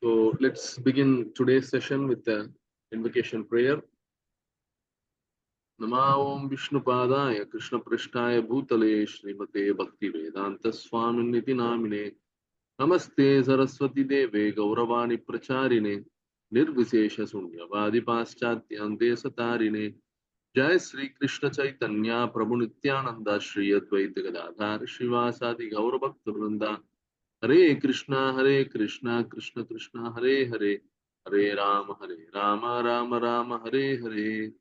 So let's begin today's session with the invocation prayer. Nama Om Vishnu Padaya Krishna Prishtaya Bhutale Srimate Bhakti Vedanta Swaminiti Namine Namaste Saraswati Deve Gauravani Pracharine Nirvisesha Sunyavadi Paschathyante Satarine Jai Sri Krishna Chaitanya Prabhu Nityananda Shri Advaita Gadadhar Shivasadi Gaurabhakta Vrinda Hare Krishna Krishna Krishna Hare Hare Hare Rama Rama Rama Hare Hare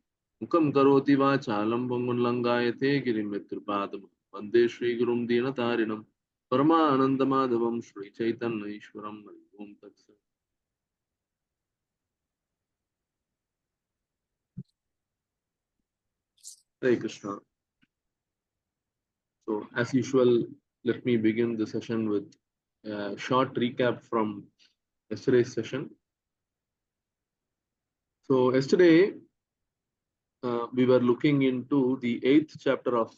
Mukam Karoti Vachalam Pangunlangayate Girim Mitripadam Vande Shri Gurum Dinatarinam Parama Anandamadhavam Shri Chaitanya Ishwaram Om Tatsa. Hare Krishna. So, as usual, let me begin the session with a short recap from yesterday's session. So, yesterday we were looking into the 8th chapter of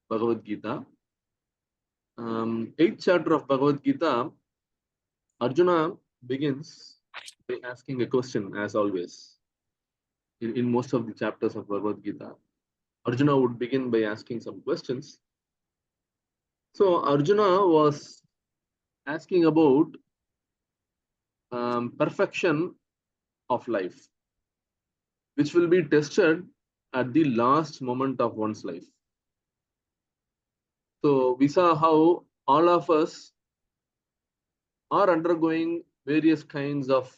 Bhagavad Gita. 8th chapter of Bhagavad Gita, Arjuna begins by asking a question, as always. In most of the chapters of Bhagavad Gita, Arjuna would begin by asking some questions. So, Arjuna was asking about perfection of life, which will be tested at the last moment of one's life. So we saw how all of us are undergoing various kinds of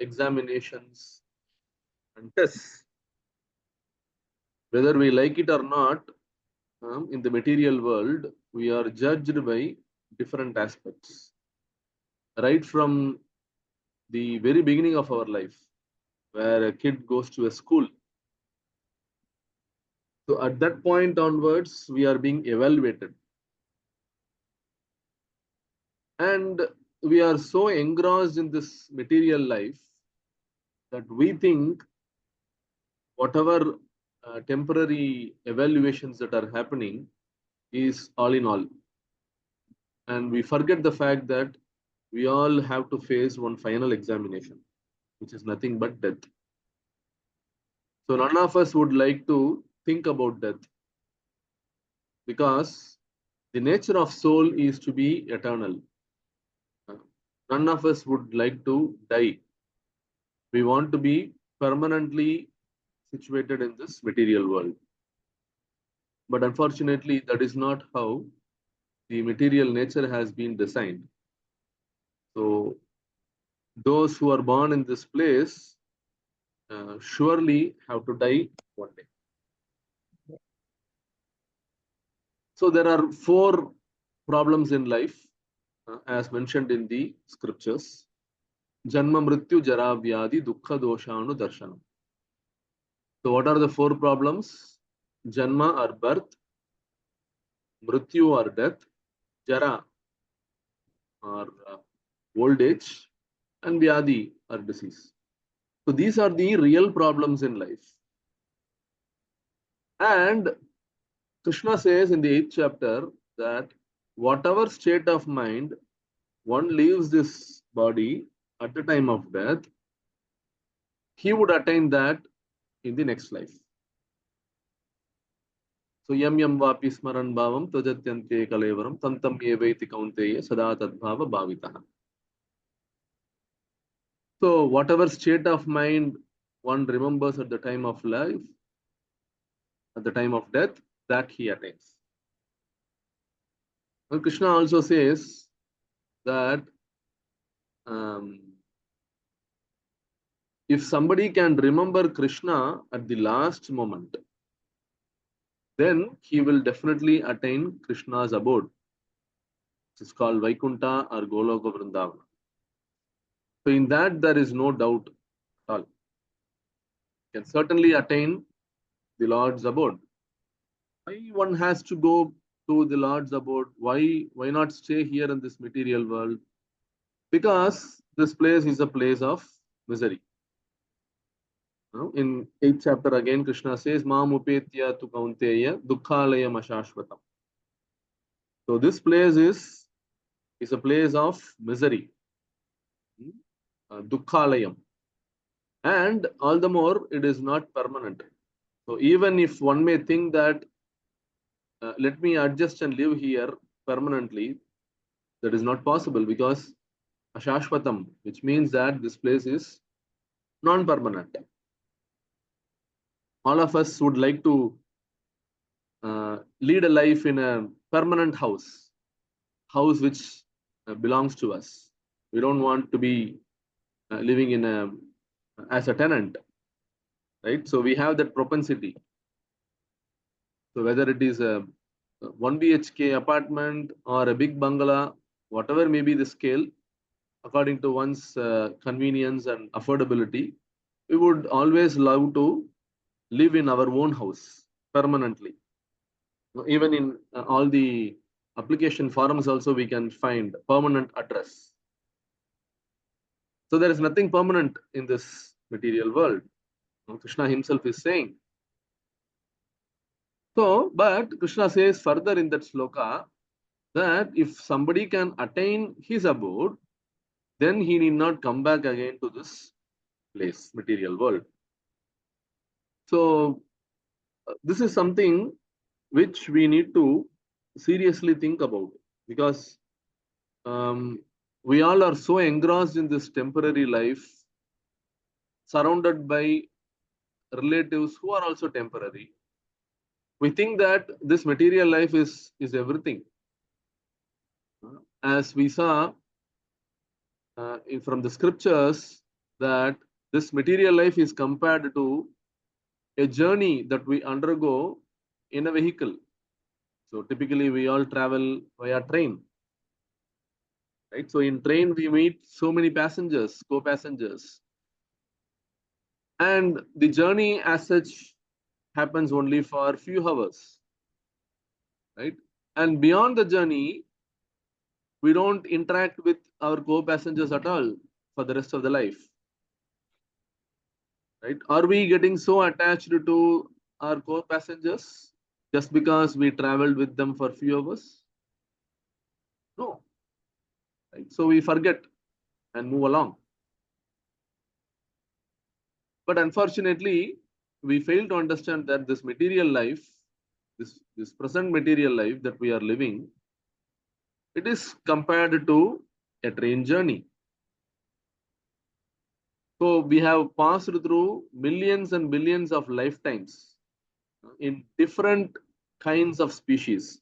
examinations and tests. Whether we like it or not, in the material world, we are judged by different aspects. Right from the very beginning of our life, where a kid goes to a school. So at that point onwards, we are being evaluated. And we are so engrossed in this material life that we think whatever temporary evaluations that are happening is all in all. And we forget the fact that we all have to face one final examination, which is nothing but death. So none of us would like to think about death, because the nature of soul is to be eternal. None of us would like to die. We want to be permanently situated in this material world. But unfortunately, that is not how the material nature has been designed. So those who are born in this place surely have to die one day. So there are 4 problems in life, as mentioned in the scriptures. Janma Mrityu Jara Vyadi Dukkha Doshanu Darshanam. So what are the 4 problems? Janma or birth, Mrityu or death, Jara or old age, and Vyadi or disease. So these are the real problems in life. And Krishna says in the 8th chapter that whatever state of mind one leaves this body at the time of death, he would attain that in the next life. So yam yam vapi smaran bhavam tajatyante kalevaram tantam evaiti kaunteya sada tadbhava bhavitaha. So whatever state of mind one remembers at the time of life, at the time of death, that he attains. Well, Krishna also says that if somebody can remember Krishna at the last moment, then he will definitely attain Krishna's abode, which is called Vaikuntha or Goloka Vrindavana. So in that there is no doubt at all. Can certainly attain the Lord's abode. Why one has to go to the Lord's abode? Why not stay here in this material world? Because this place is a place of misery. In 8th chapter again, Krishna says, Mam upetya tu kaunteya dukkhalayam ashashvatam. So this place is a place of misery. dukkhalayam. And all the more, it is not permanent. So even if one may think that let me adjust and live here permanently, that is not possible, because ashashvatam, which means that this place is non-permanent. All of us would like to lead a life in a permanent house which belongs to us. We don't want to be living in a as a tenant, right? So we have that propensity. So whether it is a 1 BHK apartment or a big bungalow, whatever may be the scale, according to one's convenience and affordability, we would always love to live in our own house permanently. Even in all the application forums also we can find permanent address. So there is nothing permanent in this material world. Krishna himself is saying. So, but Krishna says further in that sloka that if somebody can attain his abode, then he need not come back again to this place, material world. So this is something which we need to seriously think about, because we all are so engrossed in this temporary life, surrounded by relatives who are also temporary. We think that this material life is everything. As we saw from the scriptures, that this material life is compared to a journey that we undergo in a vehicle. So typically we all travel via train, right? So in train we meet so many passengers, co-passengers, and the journey as such happens only for a few hours, right? And beyond the journey, we don't interact with our co-passengers at all for the rest of the life, right? Are we getting so attached to our co-passengers just because we traveled with them for a few hours? No, right? So we forget and move along. But unfortunately, we fail to understand that this material life, this present material life that we are living, it is compared to a train journey. So we have passed through millions and billions of lifetimes in different kinds of species.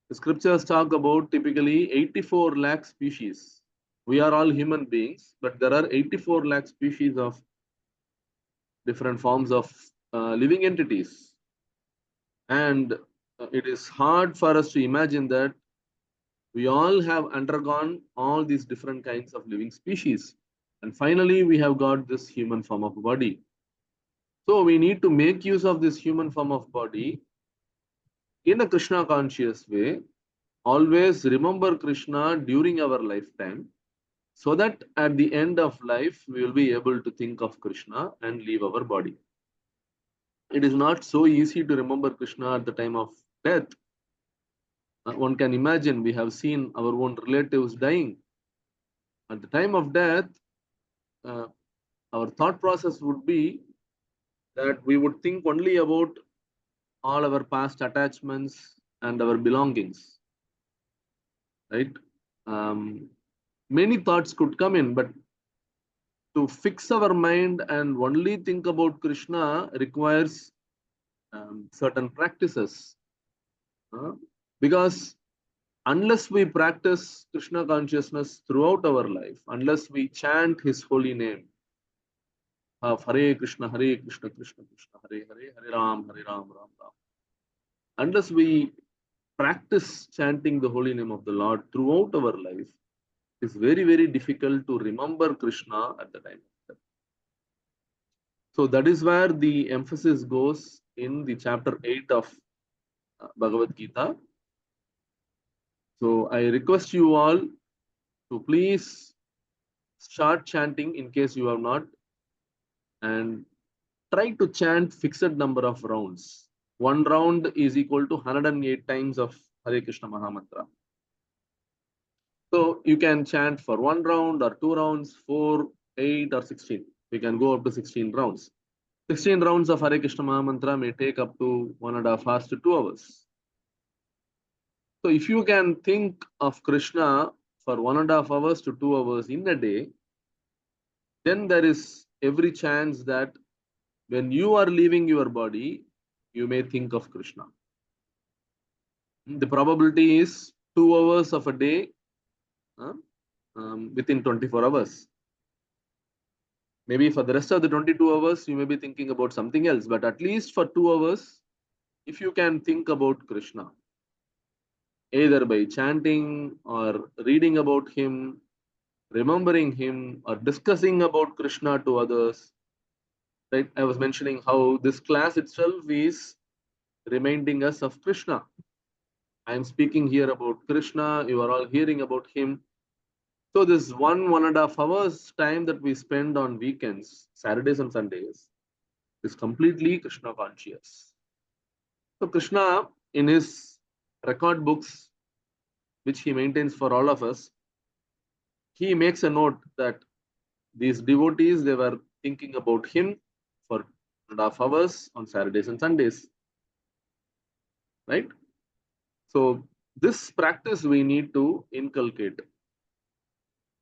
The scriptures talk about typically 84 lakh species. We are all human beings, but there are 84 lakh species of different forms of living entities. And it is hard for us to imagine that we all have undergone all these different kinds of living species. And finally, we have got this human form of body. So we need to make use of this human form of body in a Krishna conscious way. Always remember Krishna during our lifetime, so that at the end of life, we will be able to think of Krishna and leave our body. It is not so easy to remember Krishna at the time of death. One can imagine, we have seen our own relatives dying. At the time of death, our thought process would be that we would think only about all our past attachments and our belongings, right? Many thoughts could come in, but to fix our mind and only think about Krishna requires certain practices. Because unless we practice Krishna consciousness throughout our life, unless we chant his holy name of Hare Krishna, Krishna Krishna, Hare Hare, Hare Ram, Ram Ram, unless we practice chanting the holy name of the Lord throughout our life, it's very, very difficult to remember Krishna at the time of death. So that is where the emphasis goes in the chapter 8 of Bhagavad Gita. So I request you all to please start chanting in case you have not, and try to chant fixed number of rounds. One round is equal to 108 times of Hare Krishna Mahamantra. So you can chant for 1 round or 2 rounds, 4, 8, or 16. We can go up to 16 rounds. 16 rounds of Hare Krishna Maha Mantra may take up to 1.5 hours to 2 hours. So if you can think of Krishna for 1.5 hours to 2 hours in a day, then there is every chance that when you are leaving your body, you may think of Krishna. The probability is 2 hours of a day within 24 hours. Maybe for the rest of the 22 hours, you may be thinking about something else, but at least for 2 hours, if you can think about Krishna, either by chanting or reading about him, remembering him, or discussing about Krishna to others, right? I was mentioning how this class itself is reminding us of Krishna. I am speaking here about Krishna, you are all hearing about him. So this 1.5 hours time that we spend on weekends, Saturdays and Sundays, is completely Krishna conscious. So Krishna, in his record books, which he maintains for all of us, he makes a note that these devotees, they were thinking about him for 1.5 hours on Saturdays and Sundays, right? So this practice we need to inculcate.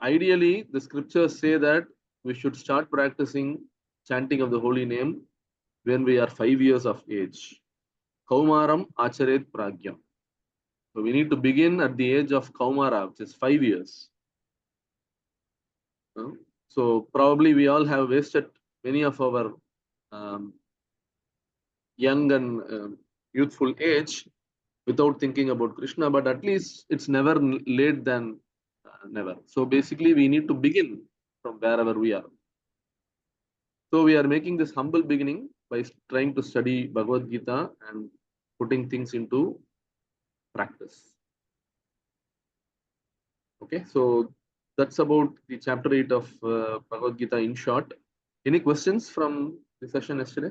Ideally, the scriptures say that we should start practicing chanting of the holy name when we are 5 years of age. Kaumaram acharet pragyam. So we need to begin at the age of Kaumara, which is 5 years. So probably we all have wasted many of our young and youthful age without thinking about Krishna, but at least it's never late than never. So basically, we need to begin from wherever we are. So we are making this humble beginning by trying to study Bhagavad Gita and putting things into practice. Okay, so that's about the chapter 8 of Bhagavad Gita in short. Any questions from the session yesterday?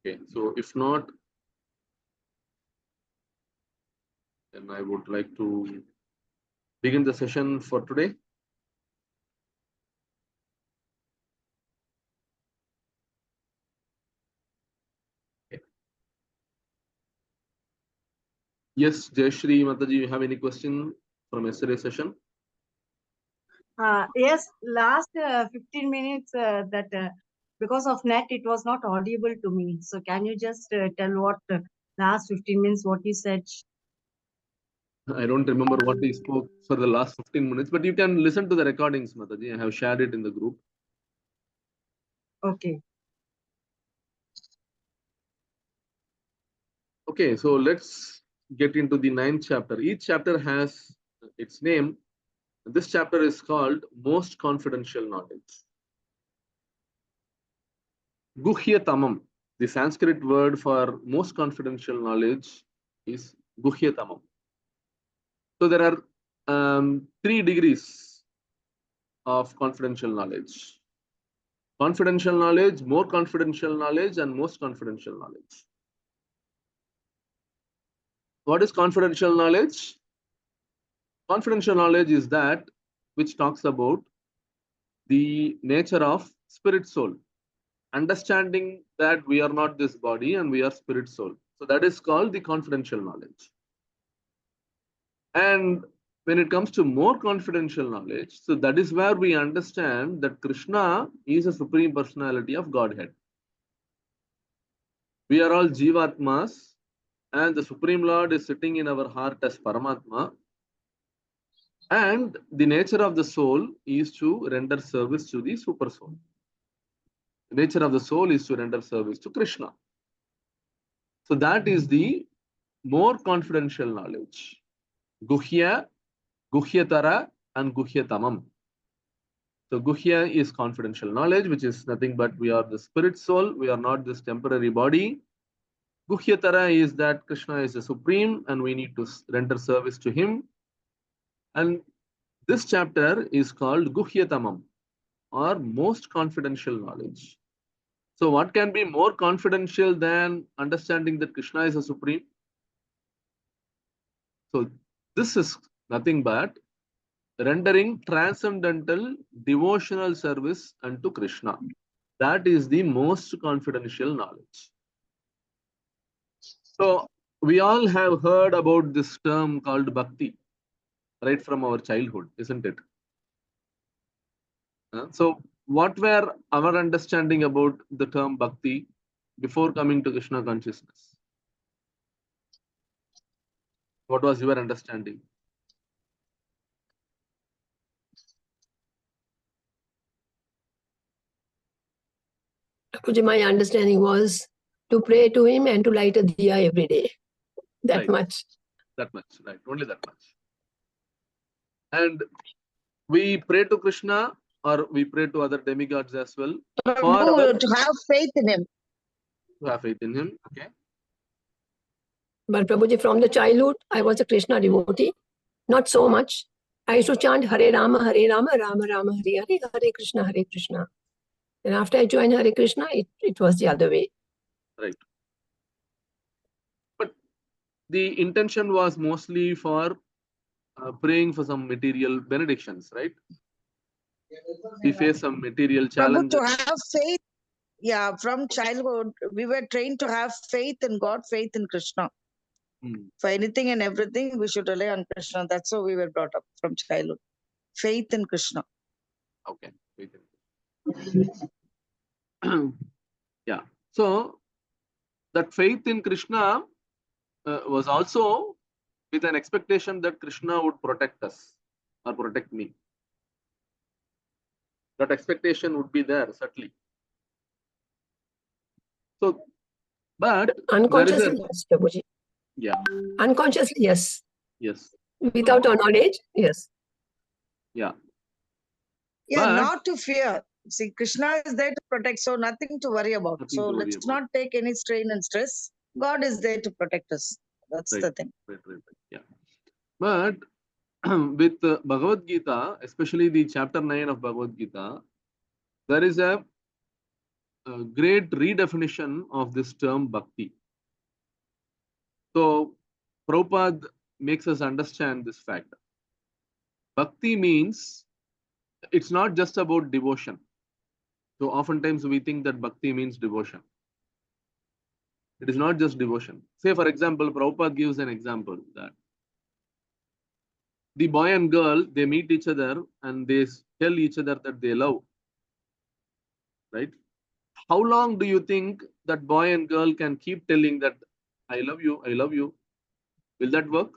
Okay, so if not, then I would like to begin the session for today. Okay. Yes, Jayashri Mataji, you have any question from yesterday's session? Yes, last 15 minutes that because of net it was not audible to me. So can you just tell what last 15 minutes what you said? I don't remember what he spoke for the last 15 minutes, but you can listen to the recordings, Mataji. I have shared it in the group. Okay. Okay, so let's get into the 9th chapter. Each chapter has its name. This chapter is called Most Confidential Knowledge. Guhyatamam. The Sanskrit word for most confidential knowledge is Guhyatamam. So there are 3 degrees of confidential knowledge. Confidential knowledge, more confidential knowledge, and most confidential knowledge. What is confidential knowledge? Confidential knowledge is that which talks about the nature of spirit soul. Understanding that we are not this body and we are spirit soul. So that is called the confidential knowledge. And when it comes to more confidential knowledge, so that is where we understand that Krishna is a supreme personality of Godhead. We are all Jivatmas, and the Supreme Lord is sitting in our heart as Paramatma. And the nature of the soul is to render service to the super soul. The nature of the soul is to render service to Krishna. So that is the more confidential knowledge. Guhya, Guhyatara, and Guhyatamam. So Guhya is confidential knowledge, which is nothing but we are the spirit soul, we are not this temporary body. Guhyatara is that Krishna is the supreme and we need to render service to him. And this chapter is called Guhyatamam, or most confidential knowledge. So what can be more confidential than understanding that Krishna is a supreme? So this is nothing but rendering transcendental devotional service unto Krishna. That is the most confidential knowledge. So we all have heard about this term called bhakti, right from our childhood, isn't it? So what were our understanding about the term bhakti before coming to Krishna consciousness? What was your understanding? My understanding was to pray to him and to light a diya every day. That Right. much. That much, right? Only that much. And we pray to Krishna or we pray to other demigods as well for our To have faith in him. to have faith in him. Okay. But Prabhuji, from the childhood, I was a Krishna devotee. Not so much. I used to chant Hare Rama, Rama Rama, Hare Hare, Hare Krishna, Hare Krishna. And after I joined Hare Krishna, it was the other way. Right. But the intention was mostly for praying for some material benedictions, right? We face some material Prabhu, challenges. to have faith, yeah, from childhood, we were trained to have faith in God, faith in Krishna. For anything and everything, we should rely on Krishna. That's how we were brought up from childhood. Faith in Krishna. Okay. Yeah. So that faith in Krishna was also with an expectation that Krishna would protect us or protect me. That expectation would be there, certainly. So, but unconsciously, yes, Prabhuji. Yeah. Unconsciously, yes. Yes. Without our knowledge, yes. Yeah. Yeah, But not to fear. See, Krishna is there to protect, so nothing to worry about. Nothing So to worry let's about. not take any strain and stress. God is there to protect us. That's Right. the thing. Right. Yeah. But with Bhagavad Gita, especially the chapter 9 of Bhagavad Gita, there is a great redefinition of this term bhakti. So, Prabhupada makes us understand this fact. Bhakti means it's not just about devotion. So, oftentimes we think that bhakti means devotion. It is not just devotion. Say, for example, Prabhupada gives an example that the boy and girl, they meet each other and they tell each other that they love. Right? How long do you think that boy and girl can keep telling that I love you, I love you? Will that work?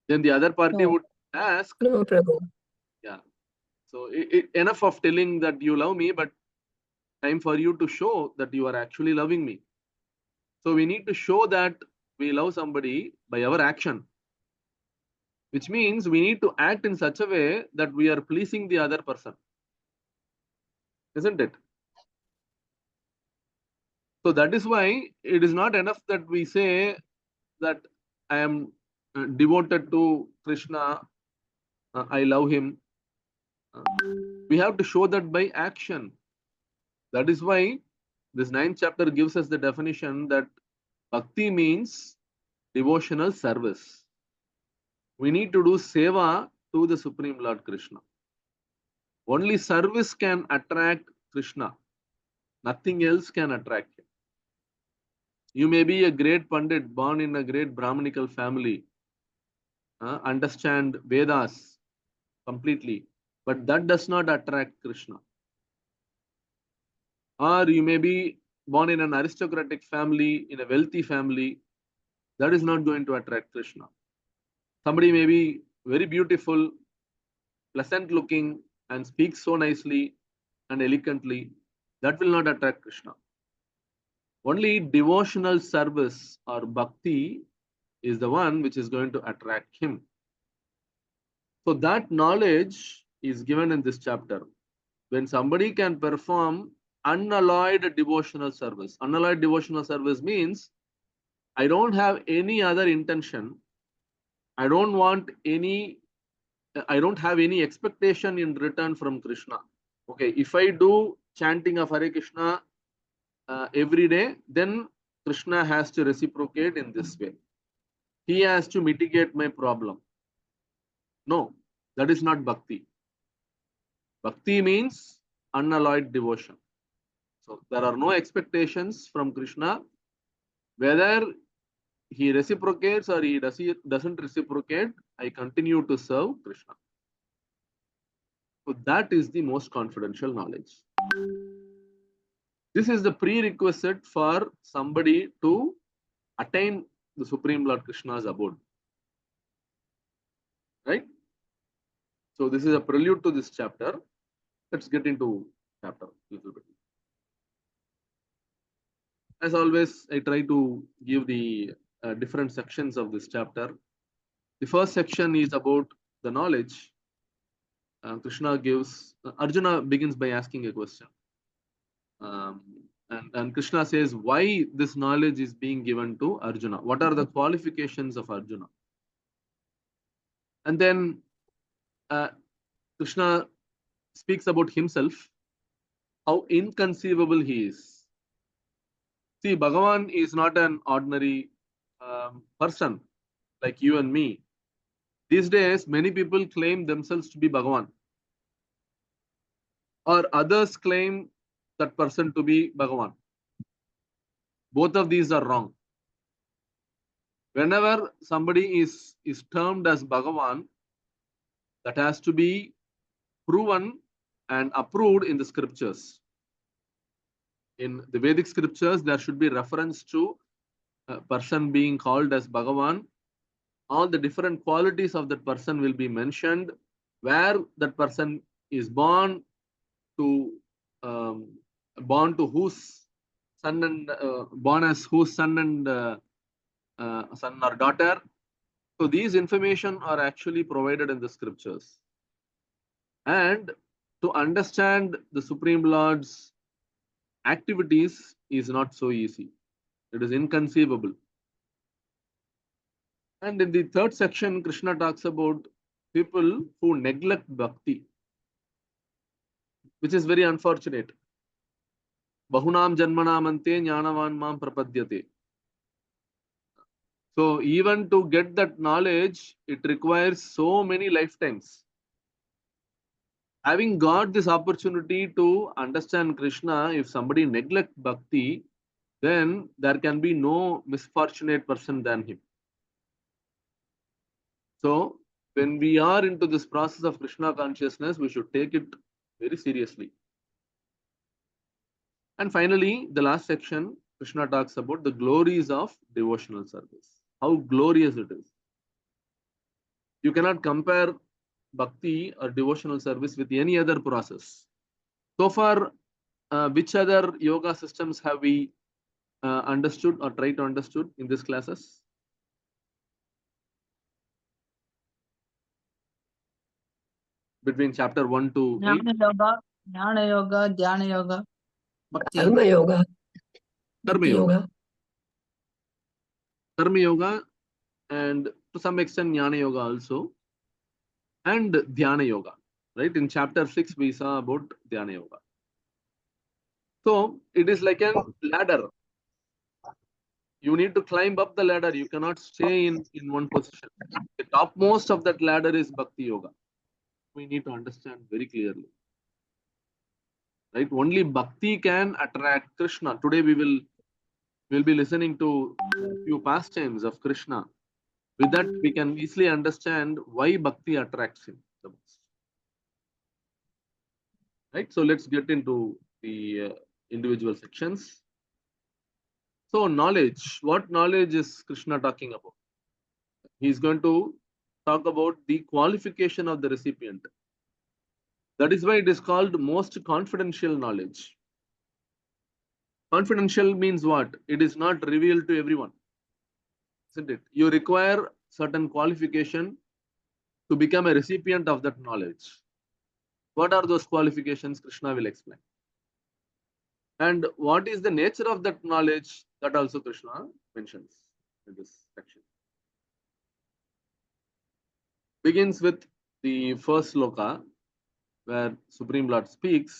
Then the other party No. would ask, No, Prabhu. yeah. So enough of telling that you love me, but time for you to show that you are actually loving me. So we need to show that we love somebody by our action, which means we need to act in such a way that we are pleasing the other person. Isn't it? So that is why it is not enough that we say that I am devoted to Krishna, I love him. We have to show that by action. That is why this 9th chapter gives us the definition that bhakti means devotional service. We need to do seva to the Supreme Lord Krishna. Only service can attract Krishna. Nothing else can attract him. You may be a great Pandit born in a great Brahmanical family, understand Vedas completely, but that does not attract Krishna. Or you may be born in an aristocratic family, in a wealthy family, that is not going to attract Krishna. Somebody may be very beautiful, pleasant looking, and speaks so nicely and elegantly, that will not attract Krishna. Only devotional service or bhakti is the one which is going to attract him. So that knowledge is given in this chapter. When somebody can perform unalloyed devotional service. Unalloyed devotional service means I don't have any other intention. I don't have any expectation in return from Krishna. Okay, if I do chanting of Hare Krishna every day, then Krishna has to reciprocate in this way. He has to mitigate my problem. No, that is not bhakti. Bhakti means unalloyed devotion. So there are no expectations from Krishna, whether he reciprocates or he doesn't reciprocate. I continue to serve Krishna. So that is the most confidential knowledge. This is the prerequisite for somebody to attain the Supreme Lord Krishna's abode. Right? So this is a prelude to this chapter. Let's get into chapter a little bit. As always, I try to give the different sections of this chapter. The first section is about the knowledge. Krishna gives, Arjuna begins by asking a question. And Krishna says why this knowledge is being given to Arjuna. What are the qualifications of Arjuna? And then Krishna speaks about himself, how inconceivable he is. See, Bhagavan is not an ordinary person like you and me. These days, many people claim themselves to be Bhagavan, or others claim that person to be Bhagavan. Both of these are wrong. Whenever somebody is termed as Bhagavan, that has to be proven and approved in the scriptures. In the Vedic scriptures, there should be reference to a person being called as Bhagavan. All the different qualities of that person will be mentioned, where that person is born to whose son and born as whose son and son or daughter. So these information are actually provided in the scriptures. And to understand the Supreme Lord's activities is not so easy. It is inconceivable. And in the third section, Krishna talks about people who neglect bhakti, which is very unfortunate. Bahunam janmanam ante jnanavan mam prapadyate. So even to get that knowledge, it requires so many lifetimes. Having got this opportunity to understand Krishna, if somebody neglect bhakti, then there can be no misfortunate person than him. So when we are into this process of Krishna consciousness, we should take it very seriously. And finally, the last section, Krishna talks about the glories of devotional service. How glorious it is. You cannot compare bhakti or devotional service with any other process. So far, which other yoga systems have we understood or tried to understood in these classes? Between chapter 1 to 8? Jnana yoga, dhyana yoga, bhakti Karma yoga. Karma Bhakti yoga. Karma yoga, and to some extent Jnana yoga also, and Dhyana yoga. Right? In chapter 6, we saw about Dhyana yoga. So it is like a ladder. You need to climb up the ladder. You cannot stay in one position. The topmost of that ladder is Bhakti yoga. We need to understand very clearly. Right? Only Bhakti can attract Krishna. Today we'll be listening to a few pastimes of Krishna. With that, we can easily understand why Bhakti attracts him the most. Right? So let's get into the individual sections. So knowledge. What knowledge is Krishna talking about? He's going to talk about the qualification of the recipient. That is why it is called most confidential knowledge. Confidential means what? It is not revealed to everyone. Isn't it? You require certain qualification to become a recipient of that knowledge. What are those qualifications? Krishna will explain. And what is the nature of that knowledge? That also Krishna mentions in this section. Begins with the first sloka. where Supreme Lord speaks,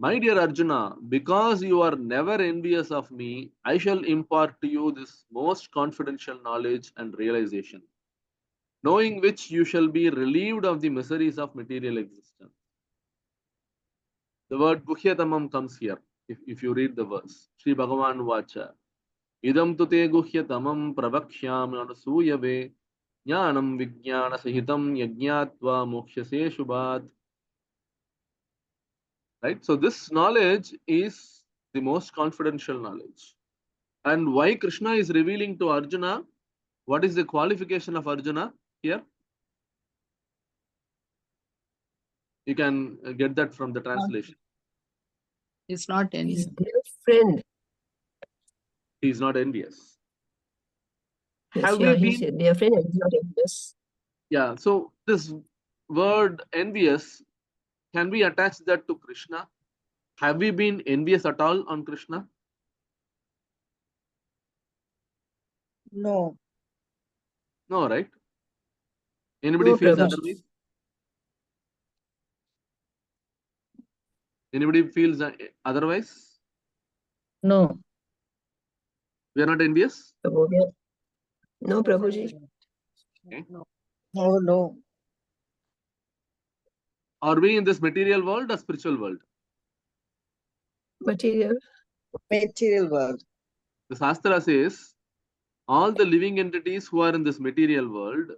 "My dear Arjuna, because you are never envious of me, I shall impart to you this most confidential knowledge and realization, knowing which you shall be relieved of the miseries of material existence." The word Guhyatamam comes here, if you read the verse. Sri Bhagavan Vacha. Idam tu te guhyatamam pravakshyam anasuyave jnanam vijnana sahitam yajnatva mokshase shubhat. Right? So this knowledge is the most confidential knowledge. And why Krishna is revealing to Arjuna? What is the qualification of Arjuna here? You can get that from the translation. It's not His envious. dear friend. He is not envious. Yes, Have yeah, we he's been? a dear friend and he's not envious. Yeah. So this word envious, can we attach that to Krishna? Have we been envious at all on Krishna? No. No, right? Anybody No, feels Prabhu. otherwise? Anybody feels otherwise? No. We are not envious? Prabhu, yeah. No, Prabhuji. Okay. No, no. Are we in this material world or spiritual world? Material. Material world. The Shastra says all the living entities who are in this material world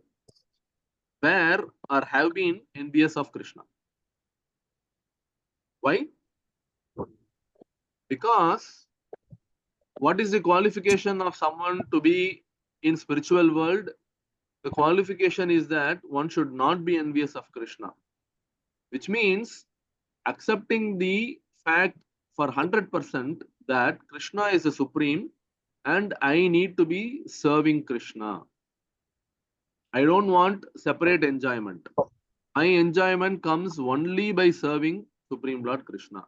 were or have been envious of Krishna. Why? Because what is the qualification of someone to be in spiritual world? The qualification is that one should not be envious of Krishna, which means accepting the fact for 100% that Krishna is the supreme and I need to be serving Krishna. I don't want separate enjoyment. My enjoyment comes only by serving Supreme Lord Krishna.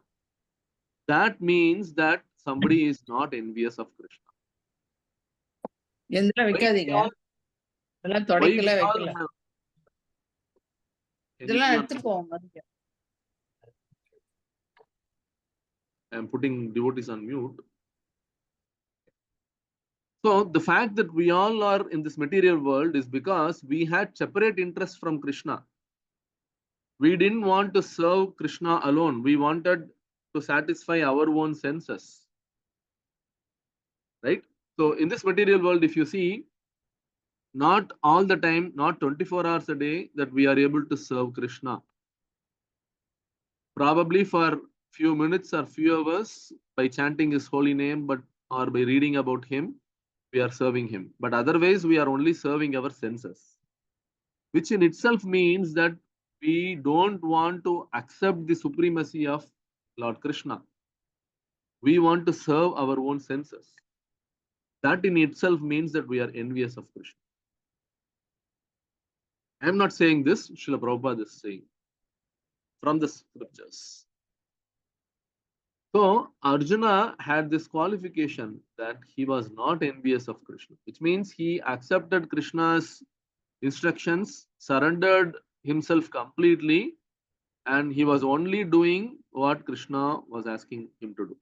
That means that somebody is not envious of Krishna. எந்திரம் Why வைக்காதீங்க. we all, இதெல்லாம் why தொடைக்கல we all வைக்கல. have, இதெல்லாம் எடுத்துட்டு போவாங்க. I'm putting devotees on mute. So the fact that we all are in this material world is because we had separate interests from Krishna. We didn't want to serve Krishna alone. We wanted to satisfy our own senses. Right? So in this material world, if you see, not all the time, not 24 hours a day that we are able to serve Krishna. Probably for few minutes or few hours by chanting his holy name, but or by reading about him, we are serving him. But otherwise, we are only serving our senses, which in itself means that we don't want to accept the supremacy of Lord Krishna. We want to serve our own senses. That in itself means that we are envious of Krishna. I am not saying this, Srila Prabhupada is saying from the scriptures. So Arjuna had this qualification that he was not envious of Krishna, which means he accepted Krishna's instructions, surrendered himself completely, and he was only doing what Krishna was asking him to do.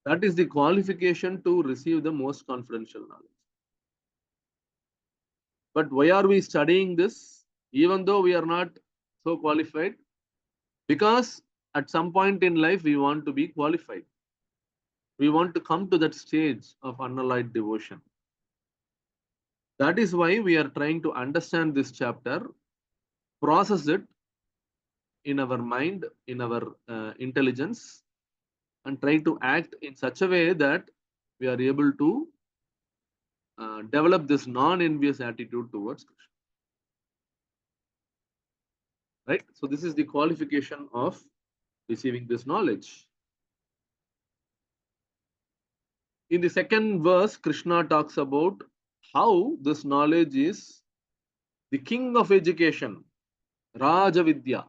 That is the qualification to receive the most confidential knowledge. But why are we studying this, even though we are not so qualified? Because at some point in life, we want to be qualified. We want to come to that stage of unalloyed devotion. That is why we are trying to understand this chapter, process it in our mind, in our intelligence, and try to act in such a way that we are able to develop this non-envious attitude towards Krishna. Right? So this is the qualification of receiving this knowledge. In the second verse, Krishna talks about how this knowledge is the king of education, Raja Vidya.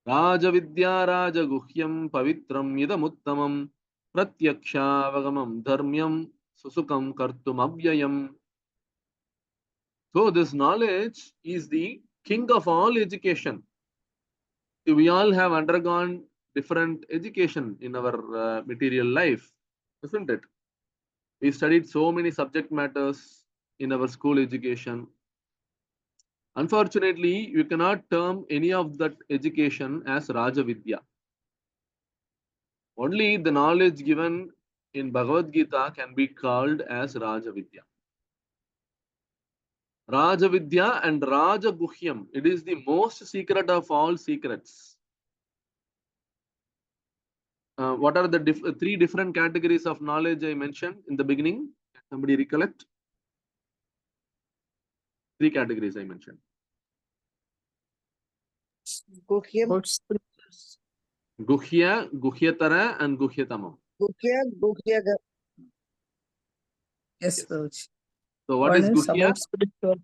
Raja Vidya Raja Guhyam Pavitram Idamuttamam Pratyaksha Vagamam Dharmyam Susukam Kartum Avyayam. So this knowledge is the king of all education. We all have undergone different education in our material life, isn't it? We studied so many subject matters in our school education. Unfortunately, you cannot term any of that education as Raja Vidya. Only the knowledge given in Bhagavad Gita can be called as Raja Vidya. Raja Vidya and Raja Guhyam. It is the most secret of all secrets. What are the three different categories of knowledge I mentioned in the beginning? Can somebody recollect? Three categories I mentioned. Guhyam, About scriptures. Guhya, Guhyatara, and Guhyatamam. Guhya. Yes, Yes. Prabhuji. So what One is is Guhya? about spiritual,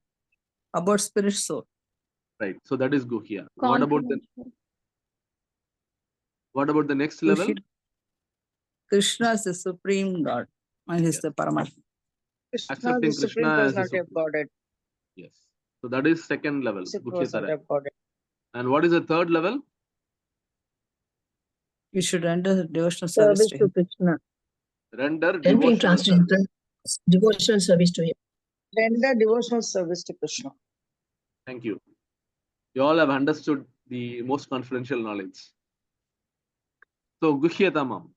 about spirit soul. Right. So that is Guhya. What about the next level? Gushi- Krishna is the supreme God and he is Yes. the Paramatma. Krishna, Accepting the Supreme Krishna as a Personality of supreme. Godhead. Yes. So that is second level, Supreme Guhyatara. Personality of Godhead. And what is the third level? You should render devotional service Service to to him. Krishna. Render Rendering devotional service. devotional service to him. Render devotional service to Krishna. Thank you. You all have understood the most confidential knowledge. So Guhyatamam.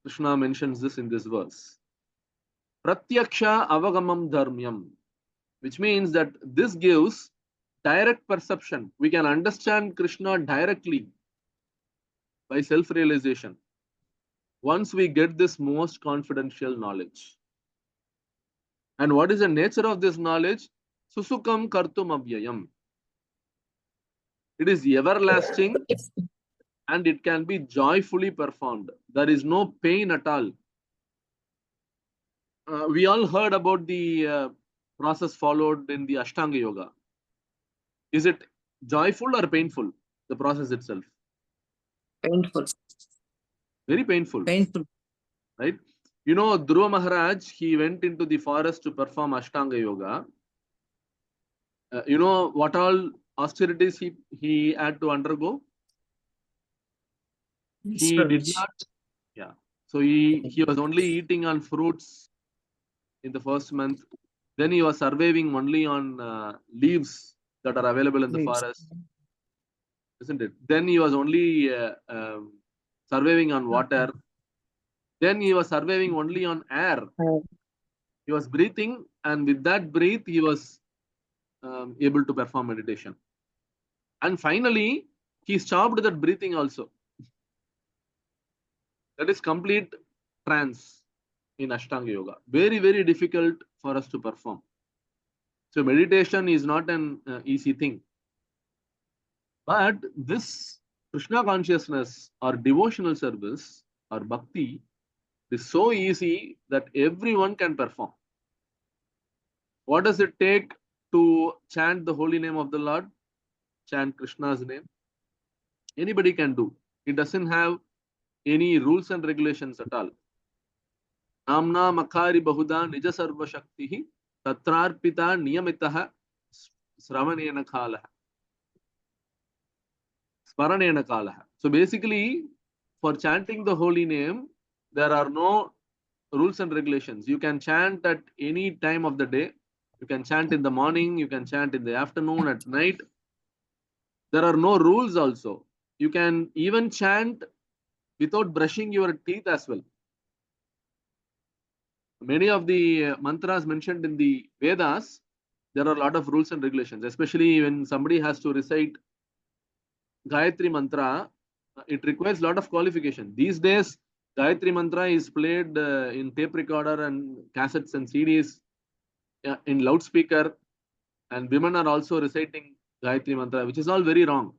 Krishna mentions this in this verse. Pratyaksha avagamam dharmyam. Which means that this gives direct perception. We can understand Krishna directly by self-realization. Once we get this most confidential knowledge. And what is the nature of this knowledge? Susukam kartum avyayam. It is everlasting and it can be joyfully performed. There is no pain at all. We all heard about the process followed in the Ashtanga Yoga. Is it joyful or painful? The process itself. Painful. Very painful. Painful. Right? You know, Dhruva Maharaj, he went into the forest to perform Ashtanga Yoga. You know what all austerities he had to undergo? He did not. Yeah. So he was only eating on fruits in the first month. Then he was surviving only on leaves that are available in the Leaves. forest, isn't it? Then he was only surviving on water. Then he was surviving only on air. He was breathing, and with that breath, he was able to perform meditation. And finally, he stopped that breathing also. That is complete trance in Ashtanga Yoga. Very, very difficult for us to perform. So meditation is not an easy thing. But this Krishna consciousness or devotional service or bhakti is so easy that everyone can perform. What does it take to chant the holy name of the Lord? Chant Krishna's name. Anybody can do. It doesn't have any rules and regulations at all. Namna makari bahuda nija sarva shaktihi tatrarpita niyamitaha sravanena kalaha. Sparanena kalaha. So basically, for chanting the holy name, there are no rules and regulations. You can chant at any time of the day. You can chant in the morning, you can chant in the afternoon, at night. There are no rules also. You can even chant without brushing your teeth as well. Many of the mantras mentioned in the Vedas, there are a lot of rules and regulations, especially when somebody has to recite Gayatri mantra, it requires a lot of qualification. These days, Gayatri mantra is played in tape recorder and cassettes and CDs in loudspeaker, and women are also reciting Gayatri mantra, which is all very wrong.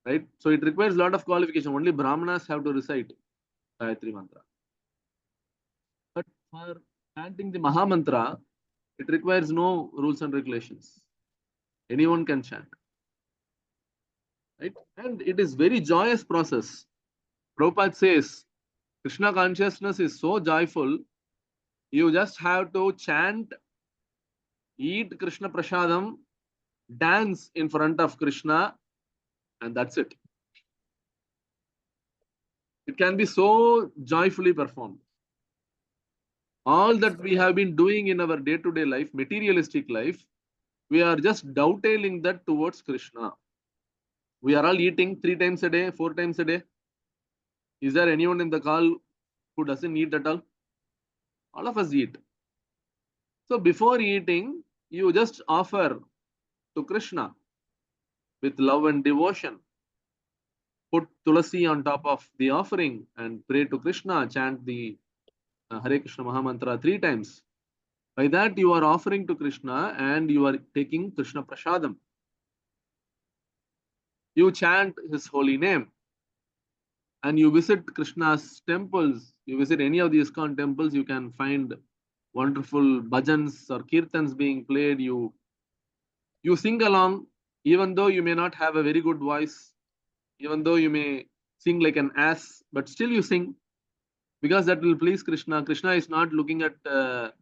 Right? So it requires a lot of qualification. Only Brahmanas have to recite Gayatri mantra. But for chanting the Maha mantra, it requires no rules and regulations. Anyone can chant. Right? And it is very joyous process. Prabhupada says, Krishna consciousness is so joyful, you just have to chant, eat Krishna prasadam, dance in front of Krishna, and that's it. It can be so joyfully performed. All that we have been doing in our day-to-day life, materialistic life, we are just dovetailing that towards Krishna. We are all eating 3 times a day, 4 times a day. Is there anyone in the call who doesn't eat at all? All of us eat. So before eating, you just offer to Krishna with love and devotion. Put tulasi on top of the offering and pray to Krishna. Chant the Hare Krishna Mahamantra 3 times. By that, you are offering to Krishna and you are taking Krishna Prasadam. You chant his holy name and you visit Krishna's temples. You visit any of the ISKCON temples, you can find wonderful bhajans or kirtans being played. You sing along, even though you may not have a very good voice, even though you may sing like an ass, but still you sing because that will please Krishna. Krishna is not looking at the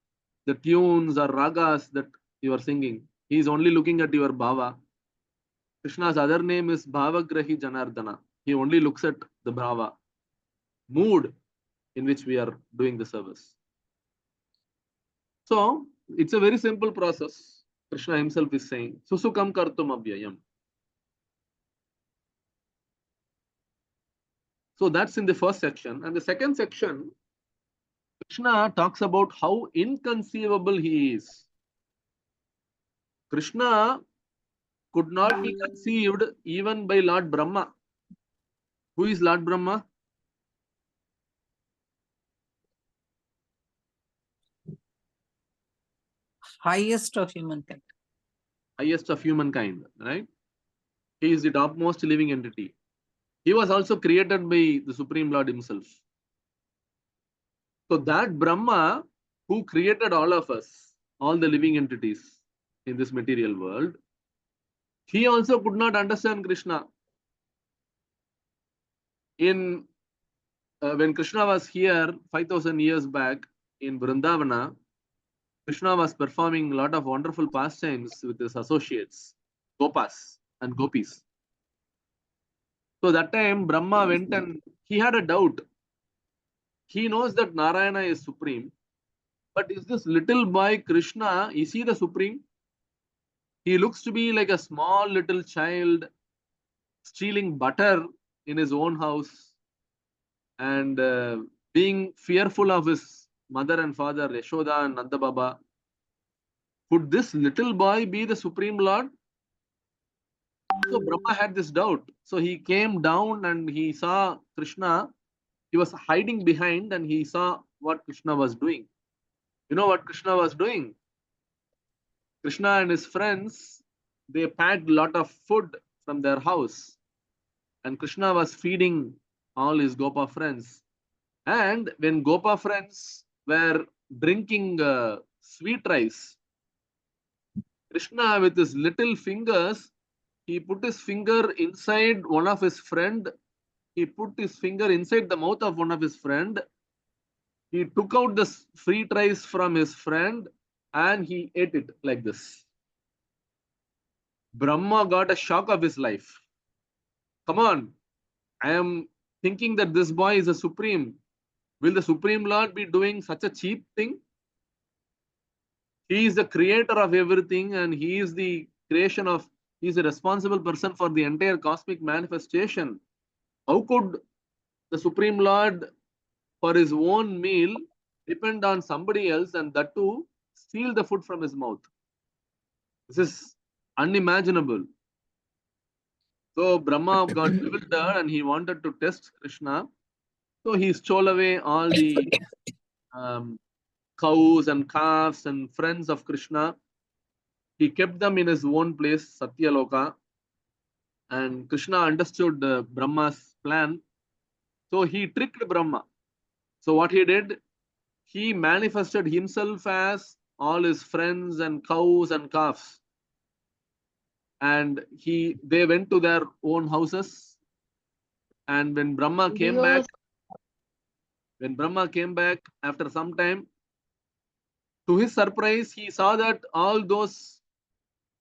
tunes or ragas that you are singing. He is only looking at your bhava. Krishna's other name is Bhavagrahi Janardana. He only looks at the bhava, mood in which we are doing the service. So it's a very simple process. Krishna himself is saying, Susukam kartum avyayam. So that's in the first section. And the second section, Krishna talks about how inconceivable he is. Krishna could not be conceived even by Lord Brahma. Who is Lord Brahma? Highest of humankind. Highest of humankind, right? He is the topmost living entity. He was also created by the Supreme Lord himself. So that Brahma who created all of us, all the living entities in this material world, he also could not understand Krishna. When Krishna was here 5,000 years back in Vrindavana, Krishna was performing a lot of wonderful pastimes with his associates, Gopas and Gopis. So that time Brahma went and he had a doubt. He knows that Narayana is supreme, but is this little boy Krishna, is he the supreme? He looks to be like a small little child stealing butter in his own house and being fearful of his mother and father, Yashoda and Nanda Baba. Could this little boy be the Supreme Lord? So Brahma had this doubt. So he came down and he saw Krishna. He was hiding behind and he saw what Krishna was doing. You know what Krishna was doing? Krishna and his friends, they packed a lot of food from their house. And Krishna was feeding all his Gopa friends. And when Gopa friends were drinking sweet rice, Krishna with his little fingers, he put his finger inside one of his friend. He put his finger inside the mouth of one of his friend. He took out the sweet rice from his friend and he ate it like this. Brahma got a shock of his life. Come on, I am thinking that this boy is a supreme. Will the Supreme Lord be doing such a cheap thing? He is the creator of everything and he is the creation of, he is a responsible person for the entire cosmic manifestation. How could the Supreme Lord, for his own meal, depend on somebody else and that too steal the food from his mouth? This is unimaginable. So Brahma got bewildered and he wanted to test Krishna. So he stole away all the cows and calves and friends of Krishna. He kept them in his own place, Satyaloka. And Krishna understood Brahma's plan. So he tricked Brahma. So what he did, he manifested himself as all his friends and cows and calves. And they went to their own houses. And when Brahma came back after some time, to his surprise, he saw that all those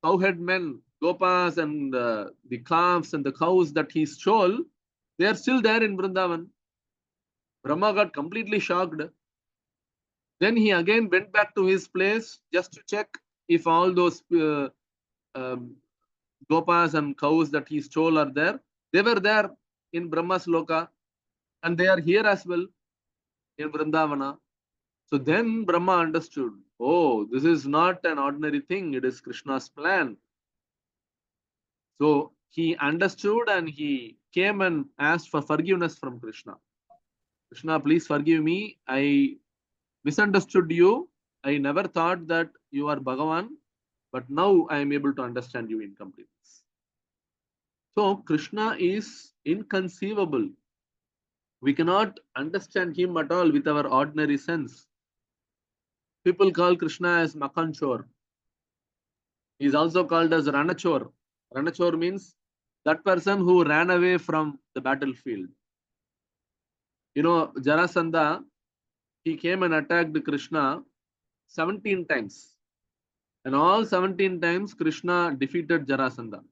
cowhead men Gopas and the calves and the cows that he stole, they are still there in Vrindavan. Brahma got completely shocked. Then he again went back to his place just to check if all those um, Gopas and cows that he stole are there. They were there in Brahma's Loka, and they are here as well in Vrindavana. So then Brahma understood, oh, this is not an ordinary thing, it is Krishna's plan. So he understood and he came and asked for forgiveness from Krishna. Krishna, please forgive me. I misunderstood you. I never thought that you are Bhagavan, but now I am able to understand you in completeness. So Krishna is inconceivable. We cannot understand him at all with our ordinary sense. People call Krishna as Makanchor. He is also called as Ranachor. Ranachor means that person who ran away from the battlefield. You know, Jarasandha, he came and attacked Krishna 17 times. And all 17 times, Krishna defeated Jarasandha.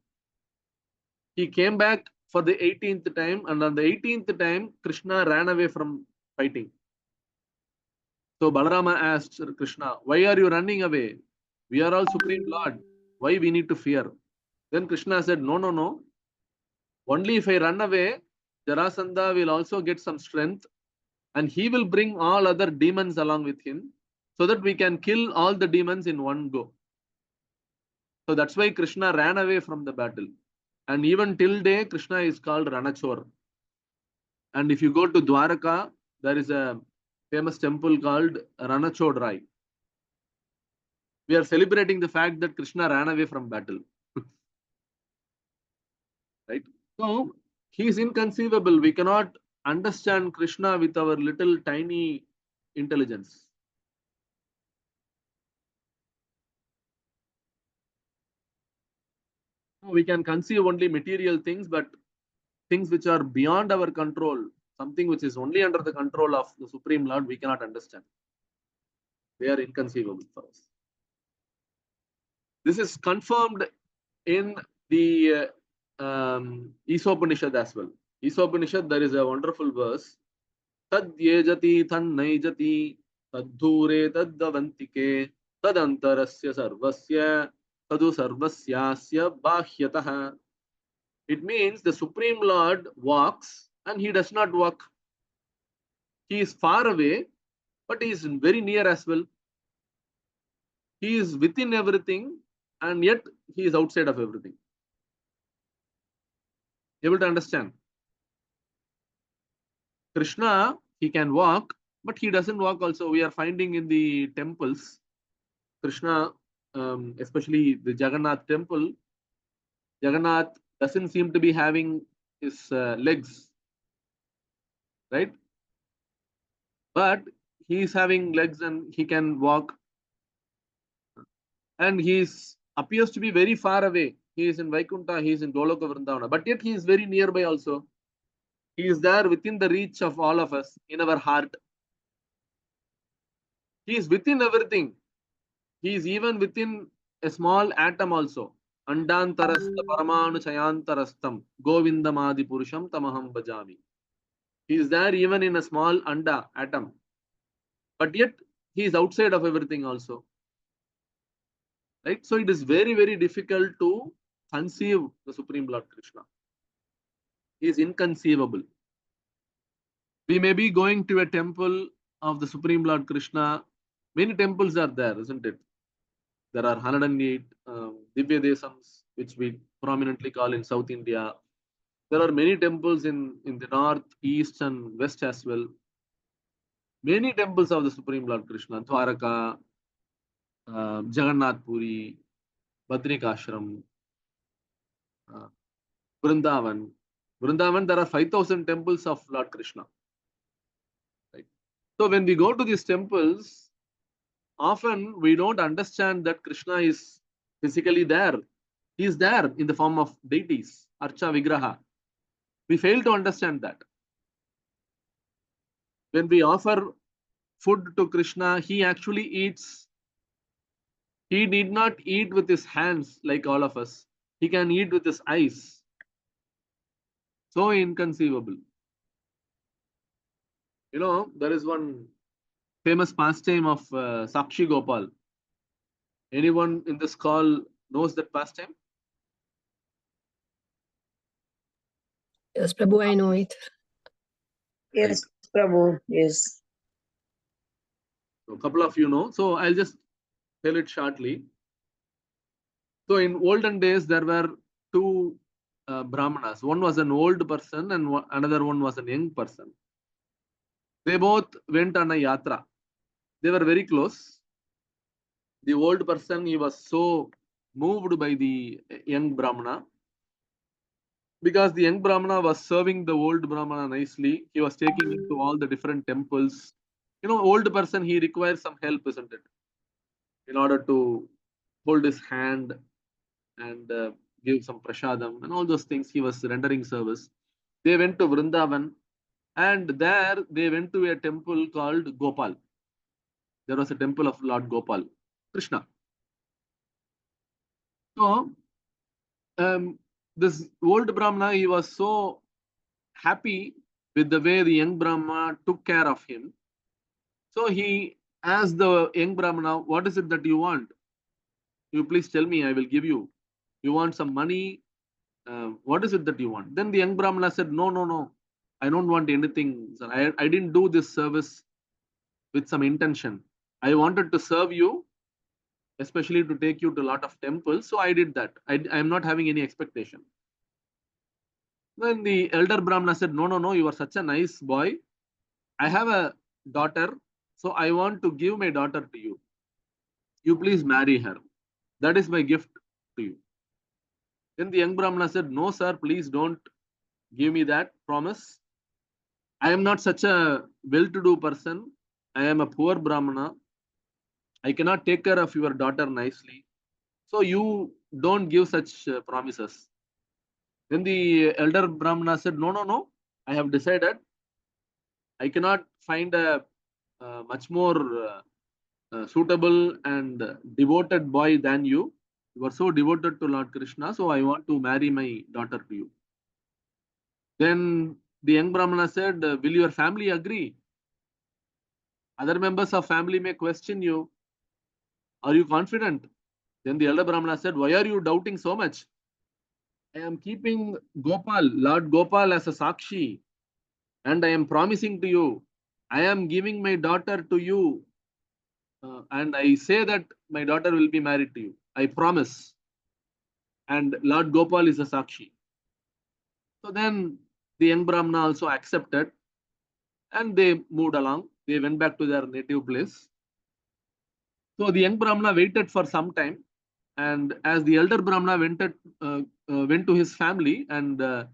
He came back for the 18th time, and on the 18th time, Krishna ran away from fighting. So Balarama asked Krishna, why are you running away? We are all Supreme Lord. Why we need to fear? Then Krishna said, no, no, no. Only if I run away, Jarasandha will also get some strength, and he will bring all other demons along with him, so that we can kill all the demons in one go. So that's why Krishna ran away from the battle. And even till day, Krishna is called Ranachor. And if you go to Dwaraka, there is a famous temple called Ranachod Rai. We are celebrating the fact that Krishna ran away from battle. Right? So he is inconceivable. We cannot understand Krishna with our little tiny intelligence. We can conceive only material things, but things which are beyond our control, something which is only under the control of the Supreme Lord, we cannot understand. They are inconceivable for us. This is confirmed in the Isopanishad as well. Isopanishad, there is a wonderful verse. Tad yejati tan naijati tad dhure tad davantike tad antarasya sarvasya tadu sarvasyasya bahyatah. It means the Supreme Lord walks and he does not walk. He is far away, but he is very near as well. He is within everything, and yet he is outside of everything. Able to understand? Krishna, he can walk, but he doesn't walk also. We are finding in the temples, Krishna, especially the Jagannath temple, Jagannath doesn't seem to be having his legs, right? But he is having legs and he can walk. And he appears to be very far away. He is in Vaikuntha, he is in Goloka Vrindavana, but yet he is very nearby also. He is there within the reach of all of us, in our heart. He is within everything. He is even within a small atom also. Andantarastha paramanu chayantarastam govindamadi purusham tamaham bhajami. He is there even in a small anda atom. But yet he is outside of everything also. Right? So it is very, very difficult to conceive the Supreme Lord Krishna. He is inconceivable. We may be going to a temple of the Supreme Lord Krishna. Many temples are there, isn't it? There are 108 Divya Desams, which we prominently call in South India. There are many temples in the north, east, and west as well. Many temples of the Supreme Lord Krishna, Dwaraka, Jagannath Puri, Badrikashram, Vrindavan. Vrindavan, there are 5,000 temples of Lord Krishna. Right? So when we go to these temples, often we don't understand that Krishna is physically there. He is there in the form of deities, Archa Vigraha. We fail to understand that. When we offer food to Krishna, he actually eats. He need not eat with his hands like all of us. he can eat with his eyes. So inconceivable. You know, there is one famous pastime of Sakshi Gopal. Anyone in this call knows that pastime? Yes, Prabhu, I know it. Yes, Prabhu. Yes. So a couple of you know. So I'll just tell it shortly. So in olden days, there were two Brahmanas. One was an old person and another one was a young person. They both went on a yatra. They were very close. The old person, he was so moved by the young Brahmana, because the young Brahmana was serving the old Brahmana nicely. He was taking him to all the different temples. You know, old person, he requires some help, isn't it? In order to hold his hand and give some prashadam and all those things, he was rendering service. They went to Vrindavan, and there they went to a temple called Gopal. There was a temple of Lord Gopal, Krishna. So this old Brahmana, he was so happy with the way the young Brahmana took care of him. So he asked the young Brahmana, what is it that you want? You please tell me, I will give you. You want some money? What is it that you want? Then the young Brahmana said, no, no, no. I don't want anything, sir. I didn't do this service with some intention. I wanted to serve you, especially to take you to a lot of temples. So I did that. I am not having any expectation. Then the elder Brahmana said, no, no, no, you are such a nice boy. I have a daughter, so I want to give my daughter to you. You please marry her. That is my gift to you. Then the young Brahmana said, no, sir, please don't give me that promise. I am not such a well-to-do person. I am a poor Brahmana. I cannot take care of your daughter nicely. So you don't give such promises. Then the elder Brahmana said, no, no, no. I have decided. I cannot find a much more suitable and devoted boy than you. You are so devoted to Lord Krishna, so I want to marry my daughter to you. Then the young Brahmana said, will your family agree? Other members of family may question you. Are you confident? Then the elder Brahmana said, why are you doubting so much? I am keeping Gopal, Lord Gopal as a Sakshi, and I am promising to you, I am giving my daughter to you, and I say that my daughter will be married to you. I promise. And Lord Gopal is a Sakshi. So then the young Brahmana also accepted, and they moved along. They went back to their native place. So the young Brahmana waited for some time, and as the elder Brahmana went to his family and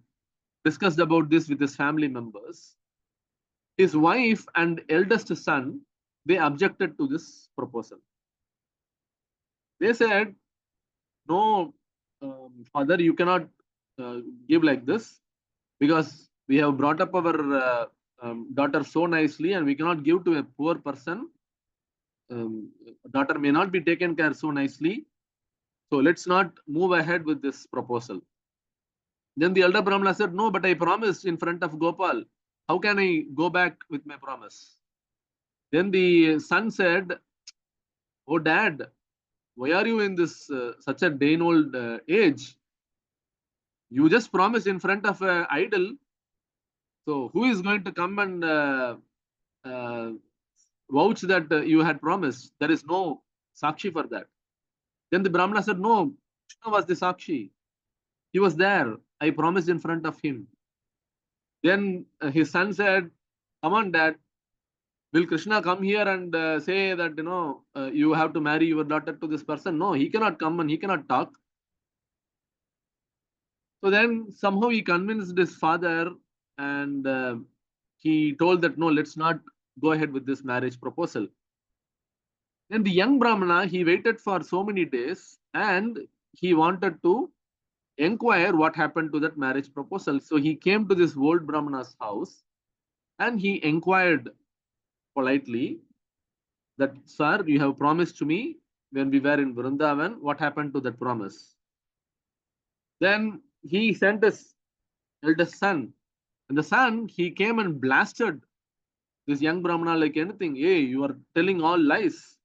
discussed about this with his family members, his wife and eldest son, they objected to this proposal. They said, no, father, you cannot give like this, because we have brought up our daughter so nicely, and we cannot give to a poor person. Daughter may not be taken care so nicely. So let's not move ahead with this proposal. Then the elder Brahmana said, no, but I promised in front of Gopal. How can I go back with my promise? Then the son said, oh, dad, why are you in this such a day old age? You just promised in front of an idol. So who is going to come and vouch that you had promised? There is no Sakshi for that. Then the Brahmana said, no, Krishna was the Sakshi. He was there. I promised in front of him. Then his son said, come on, dad. Will Krishna come here and say that, you have to marry your daughter to this person? No, he cannot come and he cannot talk. So then somehow he convinced his father, and he told that, no, let's not go ahead with this marriage proposal. Then the young Brahmana, he waited for so many days, and he wanted to inquire what happened to that marriage proposal. So he came to this old Brahmana's house, and he inquired politely that, sir, you have promised to me when we were in Vrindavan, what happened to that promise? Then he sent his eldest son. And the son, he came and blasted this young Brahmana like anything. Hey, you are telling all lies.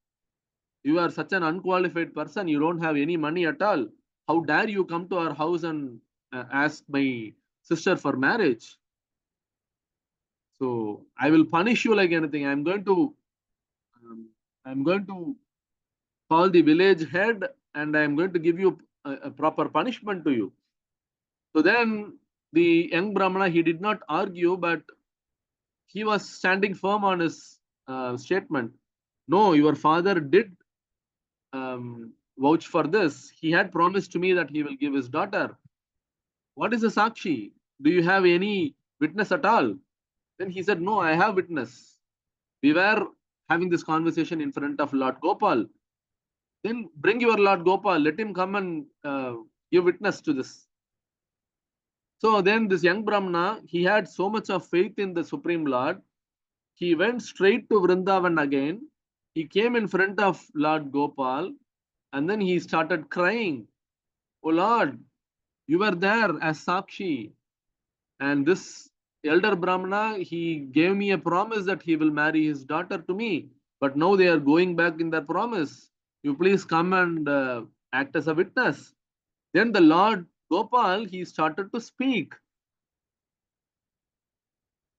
You are such an unqualified person. You don't have any money at all. How dare you come to our house and ask my sister for marriage? So I will punish you like anything. I'm going to call the village head and I'm going to give you a proper punishment to you. So then the young Brahmana, he did not argue, but he was standing firm on his statement. No, your father did vouch for this. He had promised to me that he will give his daughter. What is the Sakshi? Do you have any witness at all? Then he said, no, I have witness. We were having this conversation in front of Lord Gopal. Then bring your Lord Gopal, let him come and give witness to this. So then this young Brahmana, he had so much of faith in the Supreme Lord. He went straight to Vrindavan again. He came in front of Lord Gopal and then he started crying. Oh Lord, you were there as Sakshi. And this elder Brahmana, he gave me a promise that he will marry his daughter to me. But now they are going back in their promise. You please come and act as a witness. Then the Lord Gopal, he started to speak.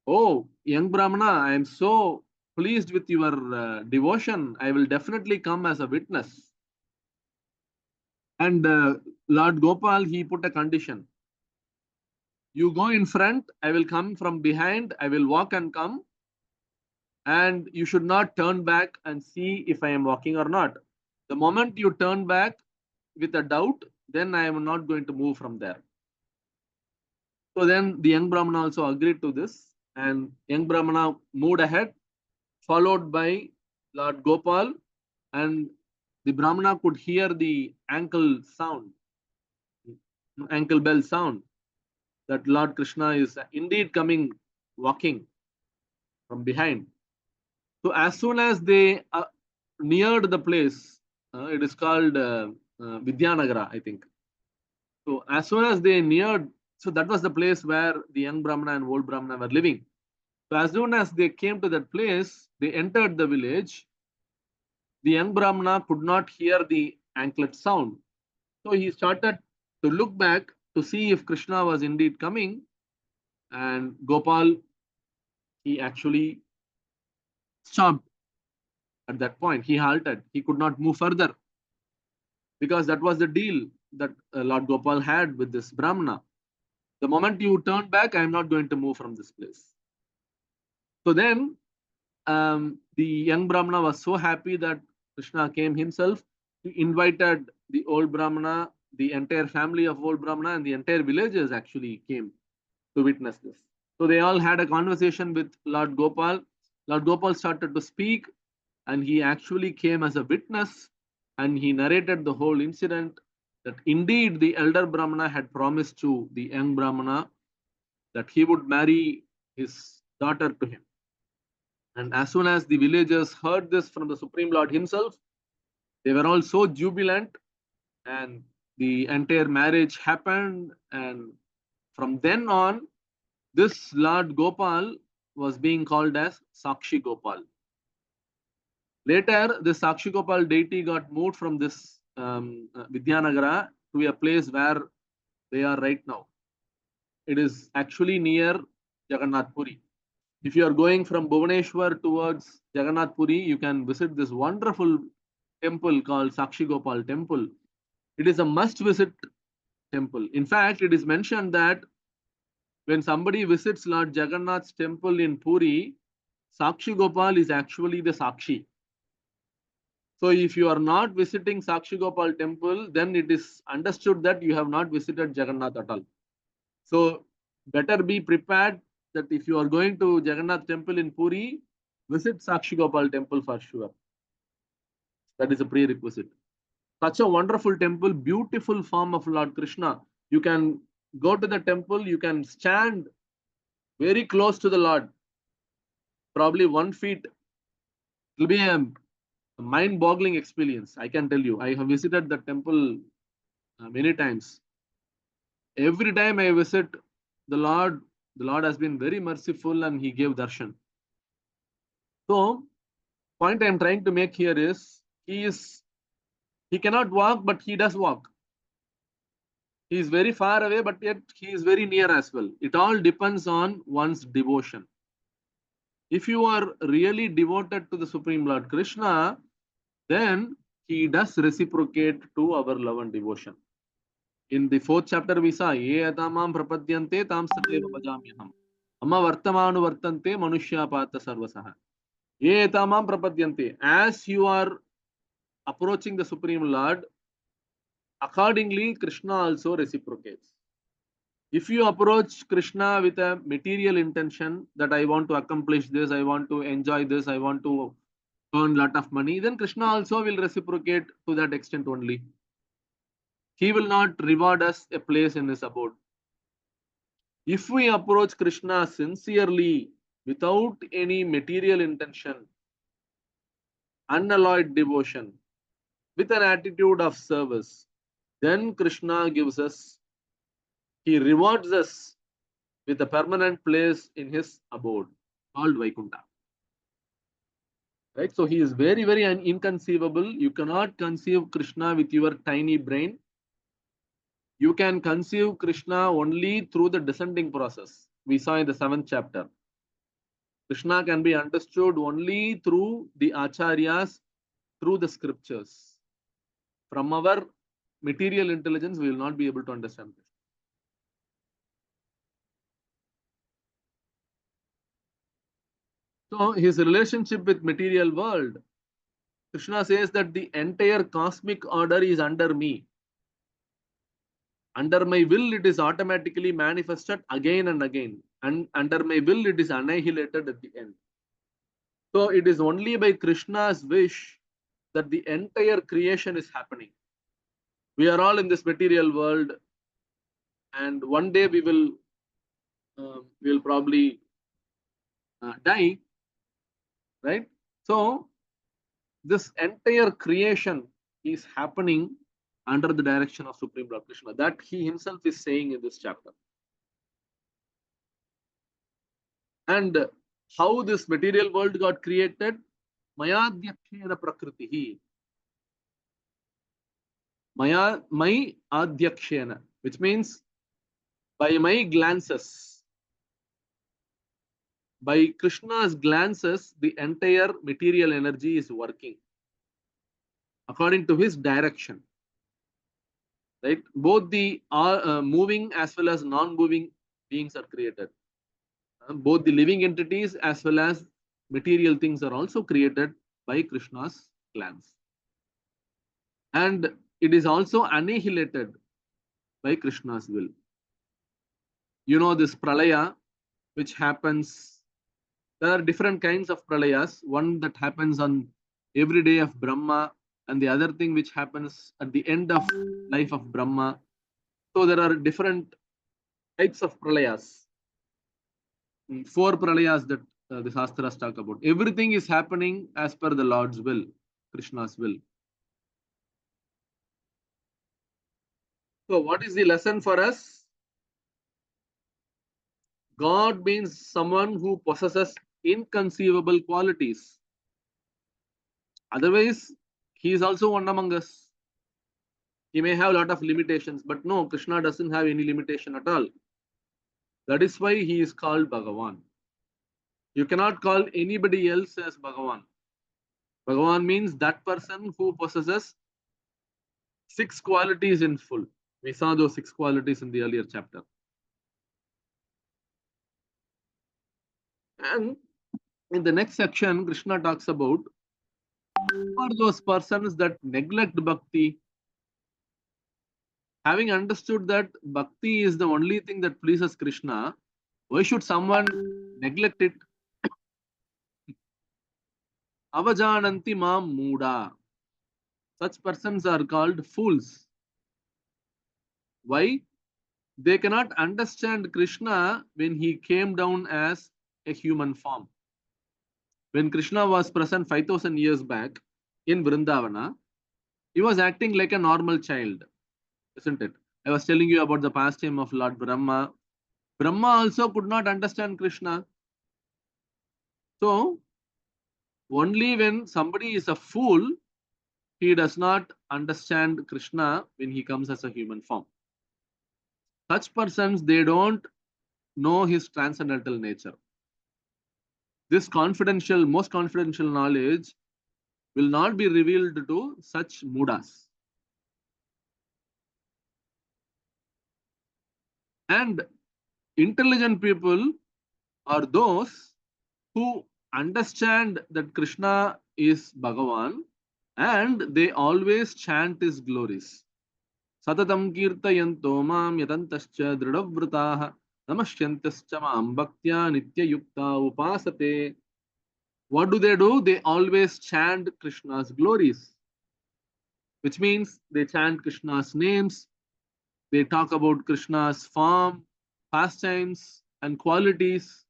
Oh, young Brahmana, I am so pleased with your devotion. I will definitely come as a witness. And Lord Gopal, he put a condition. You go in front, I will come from behind, I will walk and come. And you should not turn back and see if I am walking or not. The moment you turn back with a doubt, then I am not going to move from there. So then the young Brahmana also agreed to this, and young Brahmana moved ahead, followed by Lord Gopal, and the Brahmana could hear the ankle bell sound, that Lord Krishna is indeed coming, walking from behind. So as soon as they neared the place, it is called Vidyanagara, I think. So as soon as they neared, so that was the place where the young Brahmana and old Brahmana were living. So as soon as they came to that place, they entered the village. The young Brahmana could not hear the anklet sound. So he started to look back to see if Krishna was indeed coming. And Gopal, he actually stopped at that point. He halted. He could not move further because that was the deal that Lord Gopal had with this Brahmana. The moment you turn back, I am not going to move from this place. So then the young Brahmana was so happy that Krishna came himself. He invited the old Brahmana, the entire family of old Brahmana, and the entire villagers actually came to witness this. So they all had a conversation with Lord Gopal. Lord Gopal started to speak, and he actually came as a witness, and he narrated the whole incident, that indeed the elder Brahmana had promised to the young Brahmana that he would marry his daughter to him. And as soon as the villagers heard this from the Supreme Lord himself, they were all so jubilant, and the entire marriage happened. And from then on, this Lord Gopal was being called as Sakshi Gopal. Later, the Sakshi Gopal deity got moved from this Vidyanagara to a place where they are right now. It is actually near Jagannath Puri. If you are going from Bhubaneswar towards Jagannath Puri, you can visit this wonderful temple called Sakshi Gopal Temple. It is a must-visit temple. In fact, it is mentioned that when somebody visits Lord Jagannath's temple in Puri, Sakshi Gopal is actually the Sakshi. So if you are not visiting Sakshi Gopal temple, then it is understood that you have not visited Jagannath at all. So better be prepared that if you are going to Jagannath temple in Puri, visit Sakshi Gopal temple for sure. That is a prerequisite. Such a wonderful temple, beautiful form of Lord Krishna. You can go to the temple, you can stand very close to the Lord, probably 1 feet. It will be a mind-boggling experience, I can tell you. I have visited the temple many times. Every time I visit the Lord has been very merciful and he gave darshan. So, point I am trying to make here is he cannot walk, but he does walk. He is very far away, but yet he is very near as well. It all depends on one's devotion. If you are really devoted to the Supreme Lord Krishna, then he does reciprocate to our love and devotion. In the 4th chapter, we saw, Ye atamam prapadyante tam sateva bhajamyaham. Amma vartamanu vartante manushya pata sarvasaha. Ye etamam prapadyante. As you are approaching the Supreme Lord, accordingly, Krishna also reciprocates. If you approach Krishna with a material intention that I want to accomplish this, I want to enjoy this, I want to earn a lot of money, then Krishna also will reciprocate to that extent only. He will not reward us a place in his abode. If we approach Krishna sincerely, without any material intention, unalloyed devotion, with an attitude of service, then Krishna gives us, he rewards us with a permanent place in his abode called Vaikuntha. Right? So he is very, very inconceivable. You cannot conceive Krishna with your tiny brain. You can conceive Krishna only through the descending process. We saw in the 7th chapter. Krishna can be understood only through the acharyas, through the scriptures. From our material intelligence, we will not be able to understand this. So his relationship with material world, Krishna says that the entire cosmic order is under me. Under my will, it is automatically manifested again and again. And under my will, it is annihilated at the end. So it is only by Krishna's wish that the entire creation is happening. We are all in this material world, and one day we will probably die, right? So this entire creation is happening under the direction of Supreme Lord Krishna. That he himself is saying in this chapter. And how this material world got created? Mayadhyakshena prakritihi. My adhyakshena, which means by my glances. By Krishna's glances, the entire material energy is working according to his direction. Right? Both the moving as well as non-moving beings are created. Both the living entities as well as material things are also created by Krishna's glance. And it is also annihilated by Krishna's will. You know this pralaya, which happens, there are different kinds of pralayas. One that happens on every day of Brahma, and the other thing which happens at the end of life of Brahma. So there are different types of pralayas. 4 pralayas that the Shastras talk about. Everything is happening as per the Lord's will, Krishna's will. So what is the lesson for us? God means someone who possesses inconceivable qualities. Otherwise, he is also one among us. He may have a lot of limitations, but no, Krishna doesn't have any limitation at all. That is why he is called Bhagavan. You cannot call anybody else as Bhagavan. Bhagavan means that person who possesses 6 qualities in full. We saw those 6 qualities in the earlier chapter. And in the next section, Krishna talks about who are those persons that neglect bhakti. Having understood that bhakti is the only thing that pleases Krishna, why should someone neglect it? Avajananti mam muda. Such persons are called fools. Why? They cannot understand Krishna when he came down as a human form. When Krishna was present 5,000 years back in Vrindavana, he was acting like a normal child, isn't it? I was telling you about the pastime of Lord Brahma. Brahma also could not understand Krishna. So, only when somebody is a fool, he does not understand Krishna when he comes as a human form. Such persons, they don't know his transcendental nature. This confidential, most confidential knowledge will not be revealed to such mudas. And intelligent people are those who understand that Krishna is Bhagavan and they always chant his glories. Satatam kirtayanto mam yatantascha dridavvrataha namashyantascha mam bhaktya nitya yukta upasate. What do? They always chant Krishna's glories, which means they chant Krishna's names, they talk about Krishna's form, pastimes, and qualities.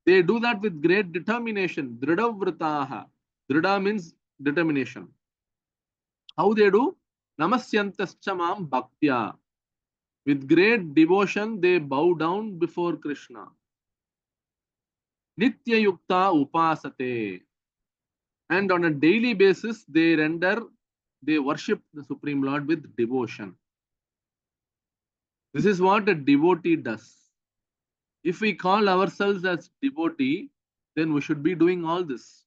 They do that with great determination. Dridhavrataha. Dridha means determination. How they do? Namasyantascha mam bhaktya. With great devotion, they bow down before Krishna. Nitya yukta upasate. And on a daily basis, they worship the Supreme Lord with devotion. This is what a devotee does. If we call ourselves as devotee, then we should be doing all this.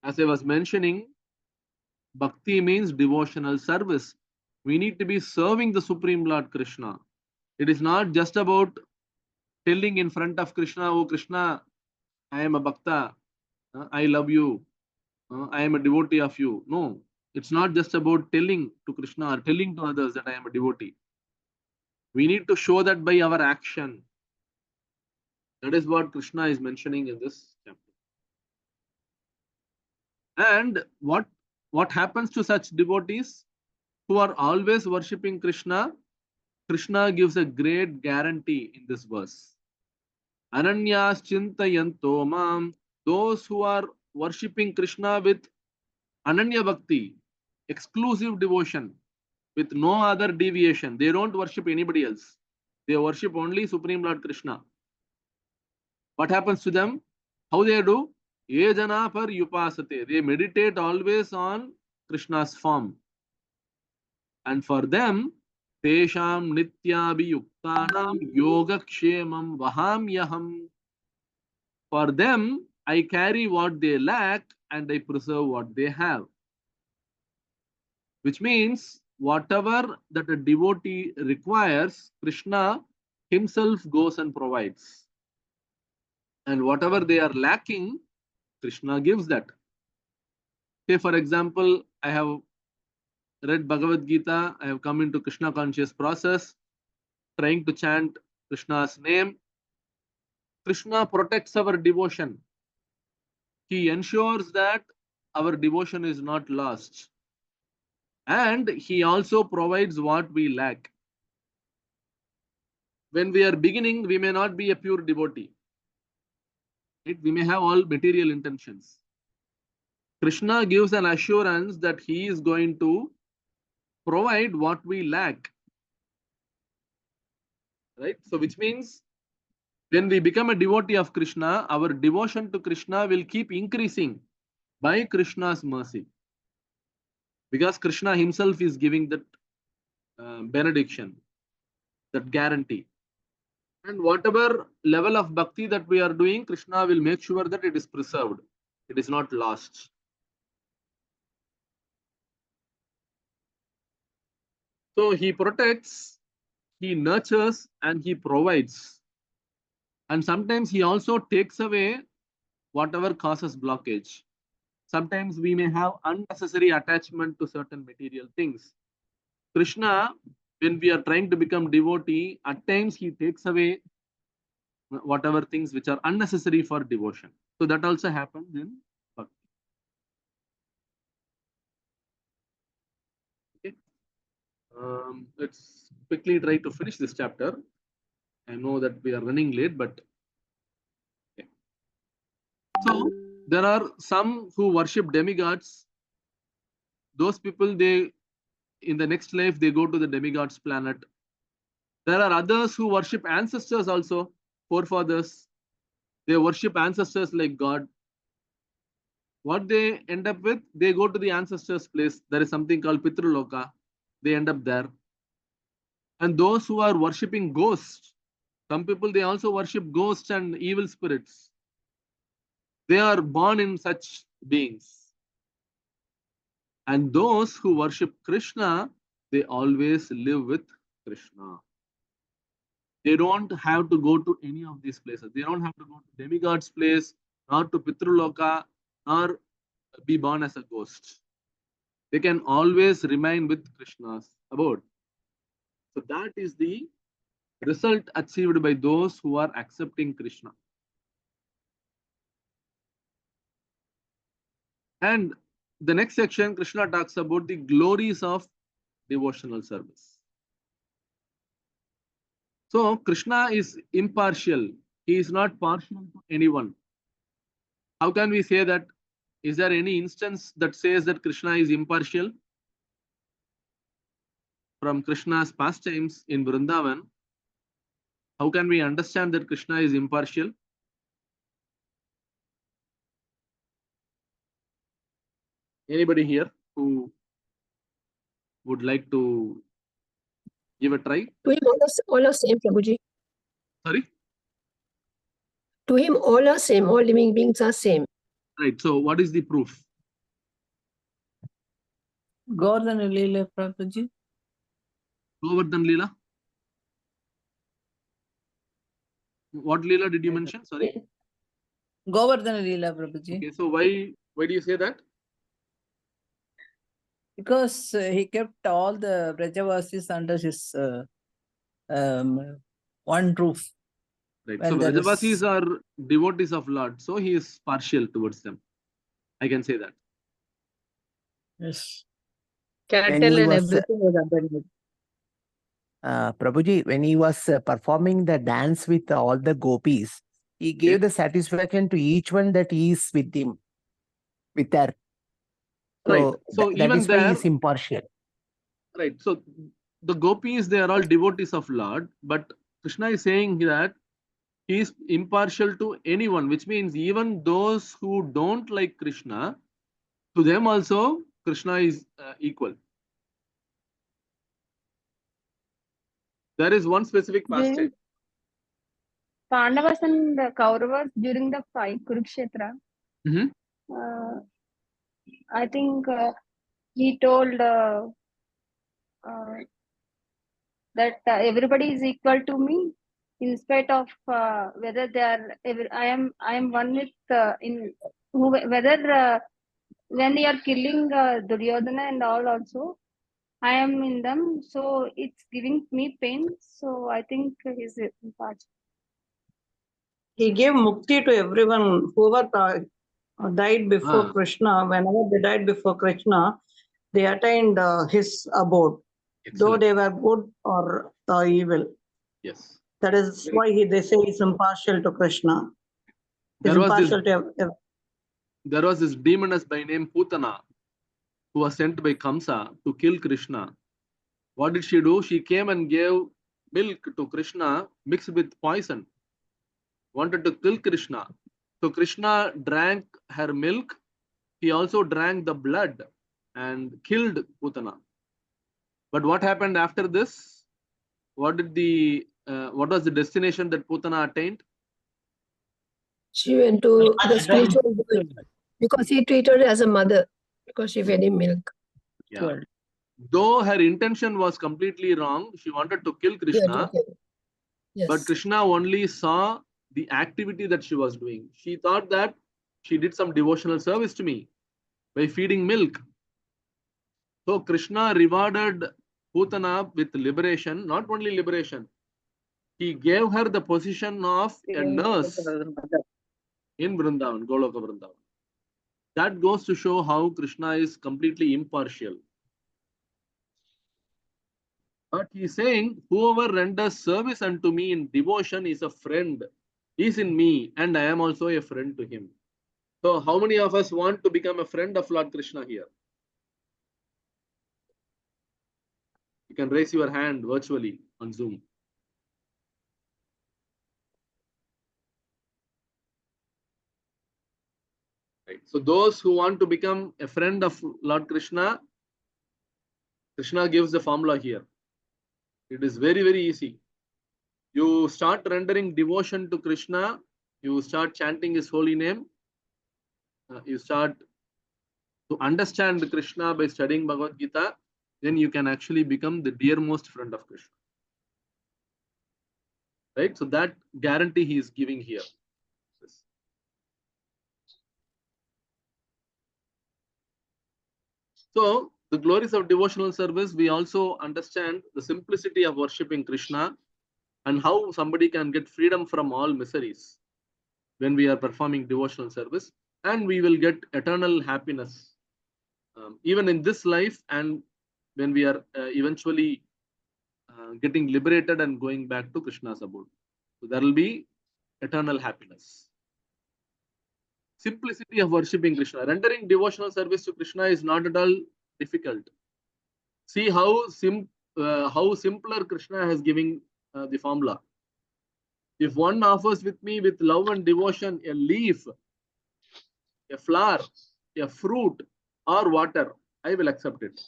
As I was mentioning, bhakti means devotional service. We need to be serving the Supreme Lord Krishna. It is not just about telling in front of Krishna, oh Krishna, I am a bhakta, I love you, I am a devotee of you. No, it's not just about telling to Krishna or telling to others that I am a devotee. We need to show that by our action. That is what Krishna is mentioning in this chapter. And what happens to such devotees who are always worshipping Krishna? Krishna gives a great guarantee in this verse. Ananyas chintayanto mam. Those who are worshipping Krishna with ananya bhakti, exclusive devotion, with no other deviation. They don't worship anybody else. They worship only Supreme Lord Krishna. What happens to them? How they do? Ye jana par upasate. They meditate always on Krishna's form. And for them, tesham nityabhiyuktanam yogakshemam vahamyaham. For them, I carry what they lack and I preserve what they have. Which means, whatever that a devotee requires, Krishna himself goes and provides. And whatever they are lacking, Krishna gives that. Say, for example, I have read Bhagavad Gita, I have come into Krishna conscious process, trying to chant Krishna's name. Krishna protects our devotion. He ensures that our devotion is not lost. And he also provides what we lack. When we are beginning, we may not be a pure devotee. Right? We may have all material intentions. Krishna gives an assurance that he is going to provide what we lack. Right? So which means when we become a devotee of Krishna, our devotion to Krishna will keep increasing by Krishna's mercy. Because Krishna himself is giving that benediction, that guarantee. And whatever level of bhakti that we are doing, Krishna will make sure that it is preserved. It is not lost. So he protects, he nurtures, and he provides. And sometimes he also takes away whatever causes blockage. Sometimes we may have unnecessary attachment to certain material things. Krishna, when we are trying to become devotee, at times he takes away whatever things which are unnecessary for devotion. So that also happens in bhakti. Okay. Let's quickly try to finish this chapter. I know that we are running late, but okay. So there are some who worship demigods. Those people, they in the next life they go to the demigods planet. There are others who worship ancestors also, forefathers. They worship ancestors like God. What they end up with, they go to the ancestors' place. There is something called Pitruloka. They end up there. And those who are worshipping ghosts, some people, they also worship ghosts and evil spirits. They are born in such beings. And those who worship Krishna, they always live with Krishna. They don't have to go to any of these places. They don't have to go to demigod's place, nor to Pitruloka, nor be born as a ghost. They can always remain with Krishna's abode. So that is the result achieved by those who are accepting Krishna. And the next section, Krishna talks about the glories of devotional service. So Krishna is impartial. He is not partial to anyone. How can we say that? Is there any instance that says that Krishna is impartial? From Krishna's pastimes in Vrindavan, how can we understand that Krishna is impartial? Anybody here who would like to give a try? To him, all are same, Prabhuji. Sorry? To him, all are same. All living beings are same. Right. So what is the proof? Govardhana Leela, Prabhuji. Govardhan Leela? What Leela did you mention? Sorry. Govardhana Leela, Prabhuji. Okay, so why do you say that? Because he kept all the Brajavasis under his one roof. Right. When So there Brajavasis is- are devotees of Lord, so he is partial towards them. I can say that. Yes. When Cattle he and was, everything was under him. Prabhuji, when he was performing the dance with all the gopis, he gave Okay. the satisfaction to each one that he is with him, with her. So, Right. So that even is why he there, is impartial. right. So the gopis, they are all devotees of Lord, but Krishna is saying that he is impartial to anyone, which means even those who don't like Krishna, to them also Krishna is equal. There is one specific pastime. During Pandavas and the Kauravas during the fight, Kurukshetra, Mhm. I think he told that everybody is equal to me, in spite of whether they are. I am one with whether when they are killing Duryodhana and all also, I am in them. So it's giving me pain. So I think he's impartial. He gave mukti to everyone, whoever died before Krishna. Whenever they died before Krishna, they attained his abode, though Excellent. they were good or evil. Yes. That is why they say he's impartial to Krishna. He's There was this, impartial to there was this demoness by name Putana who was sent by Kamsa to kill Krishna. What did she do? She came and gave milk to Krishna mixed with poison. Wanted to kill Krishna. So Krishna drank her milk. He also drank the blood and killed Putana. But what happened after this? What was the destination that Putana attained? She went to the spiritual world because he treated her as a mother because she fed him milk. Yeah. Though her intention was completely wrong, she wanted to kill Krishna, Yes. but Krishna only saw the activity that she was doing. She thought that she did some devotional service to me by feeding milk. So Krishna rewarded Putana with liberation, not only liberation, he gave her the position of a nurse in Vrindavan, Goloka Vrindavan. That goes to show how Krishna is completely impartial. But he is saying, whoever renders service unto me in devotion is a friend. He is in me, and I am also a friend to him. So, how many of us want to become a friend of Lord Krishna here? You can raise your hand virtually on Zoom. Right. So those who want to become a friend of Lord Krishna, Krishna gives the formula here. It is very, very easy. You start rendering devotion to Krishna, you start chanting his holy name, you start to understand Krishna by studying Bhagavad Gita, then you can actually become the dearmost friend of Krishna. Right? So that guarantee he is giving here. So the glories of devotional service, we also understand the simplicity of worshipping Krishna and how somebody can get freedom from all miseries when we are performing devotional service, and we will get eternal happiness even in this life, and when we are eventually getting liberated and going back to Krishna's abode. So there will be eternal happiness. Simplicity of worshipping Krishna. Rendering devotional service to Krishna is not at all difficult. See how simpler Krishna has given the formula. If one offers with me with love and devotion a leaf, a flower, a fruit, or water, I will accept it.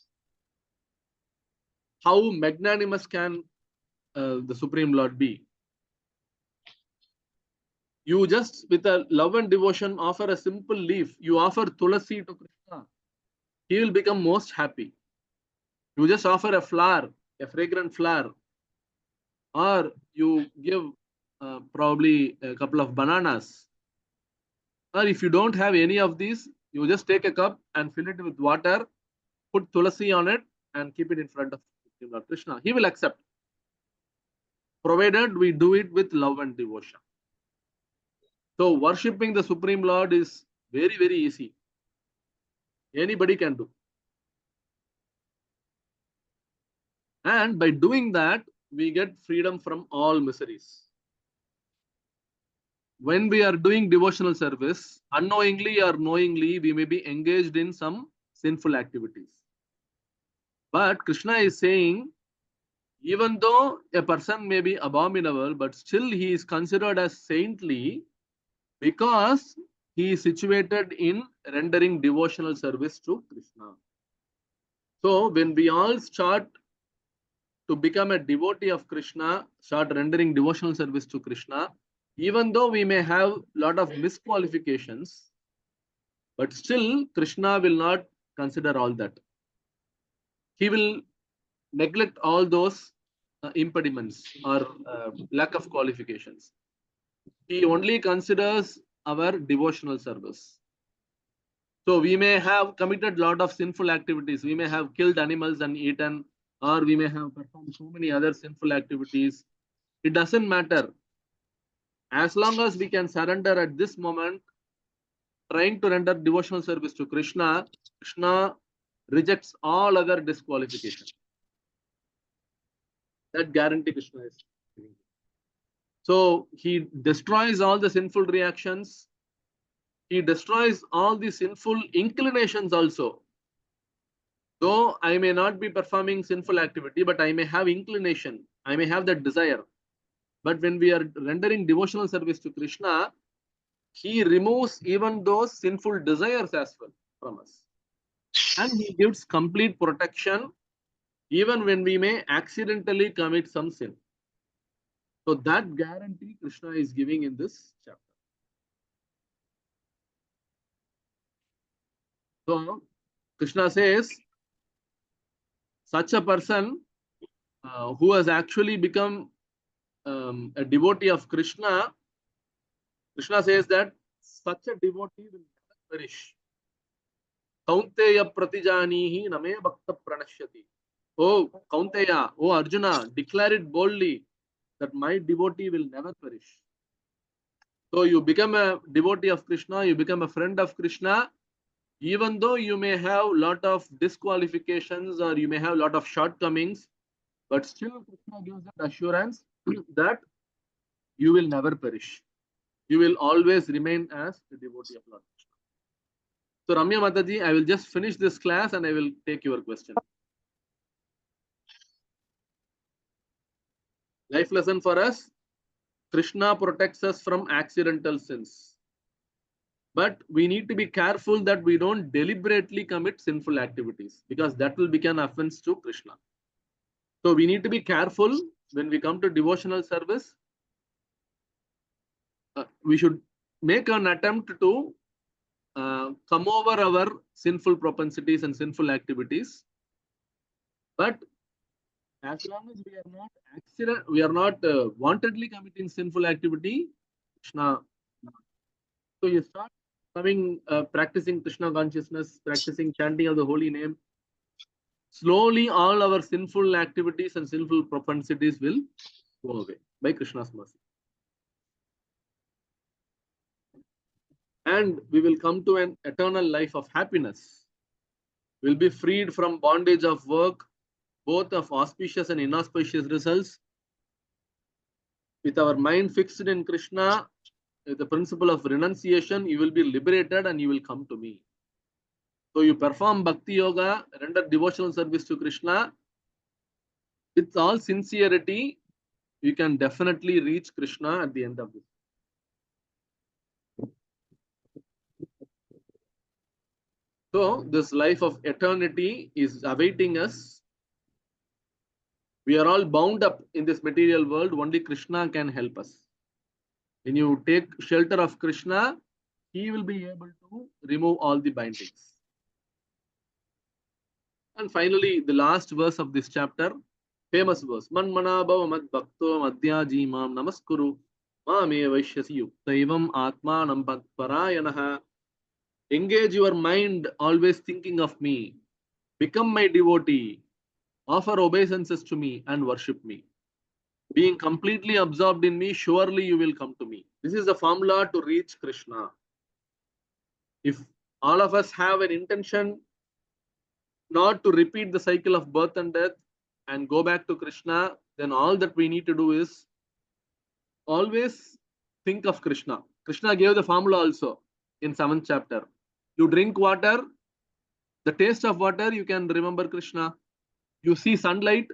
How magnanimous can the Supreme Lord be? You just, with a love and devotion, offer a simple leaf. You offer tulasi to Krishna. He will become most happy. You just offer a flower, a fragrant flower, or you give probably a couple of bananas. Or if you don't have any of these, you just take a cup and fill it with water, put tulasi on it, and keep it in front of Lord Krishna. He will accept, provided we do it with love and devotion. So worshipping the Supreme Lord is very, very easy. Anybody can do. And by doing that, we get freedom from all miseries. When we are doing devotional service, unknowingly or knowingly, we may be engaged in some sinful activities. But Krishna is saying, even though a person may be abominable, but still he is considered as saintly because he is situated in rendering devotional service to Krishna. So when we all start to become a devotee of Krishna, start rendering devotional service to Krishna, even though we may have a lot of misqualifications, but still Krishna will not consider all that. He will neglect all those impediments or lack of qualifications. He only considers our devotional service. So we may have committed a lot of sinful activities. We may have killed animals and eaten, or we may have performed so many other sinful activities. It doesn't matter. As long as we can surrender at this moment, trying to render devotional service to Krishna, Krishna rejects all other disqualifications. That guarantee Krishna is giving. So he destroys all the sinful reactions. He destroys all the sinful inclinations also. Though I may not be performing sinful activity, but I may have inclination. I may have that desire. But when we are rendering devotional service to Krishna, he removes even those sinful desires as well from us. And he gives complete protection even when we may accidentally commit some sin. So that guarantee Krishna is giving in this chapter. So Krishna says, such a person who has actually become a devotee of Krishna, Krishna says that such a devotee will never perish. Kaunteya pratijanihi name bhakta pranashyati. Oh Kaunteya, oh Arjuna, declare it boldly that my devotee will never perish. So you become a devotee of Krishna, you become a friend of Krishna, even though you may have a lot of disqualifications or you may have a lot of shortcomings, but still Krishna gives that assurance that you will never perish. You will always remain as the devotee of Lord Krishna. So Ramya Mataji, I will just finish this class and I will take your question. Life lesson for us, Krishna protects us from accidental sins. But we need to be careful that we don't deliberately commit sinful activities, because that will become an offense to Krishna. So we need to be careful when we come to devotional service. We should make an attempt to come over our sinful propensities and sinful activities. But as long as we are not wantedly committing sinful activity, Krishna. So you start practicing Krishna consciousness, practicing chanting of the holy name. Slowly, all our sinful activities and sinful propensities will go away by Krishna's mercy. And we will come to an eternal life of happiness. We'll be freed from bondage of work, both of auspicious and inauspicious results. With our mind fixed in Krishna, with the principle of renunciation, you will be liberated and you will come to me. So you perform bhakti yoga, render devotional service to Krishna. With all sincerity, you can definitely reach Krishna at the end of this. So this life of eternity is awaiting us. We are all bound up in this material world. Only Krishna can help us. When you take shelter of Krishna, he will be able to remove all the bindings. And finally, the last verse of this chapter, famous verse. Man manabhava mad bhakto madhyaji mam namaskuru mame vaishyasi yuktaivam atmanam parayanaha. Engage your mind always thinking of me. Become my devotee. Offer obeisances to me and worship me. Being completely absorbed in me, surely you will come to me. This is the formula to reach Krishna. If all of us have an intention not to repeat the cycle of birth and death and go back to Krishna, then all that we need to do is always think of Krishna. Krishna gave the formula also in 7th chapter. You drink water, the taste of water, you can remember Krishna. You see sunlight,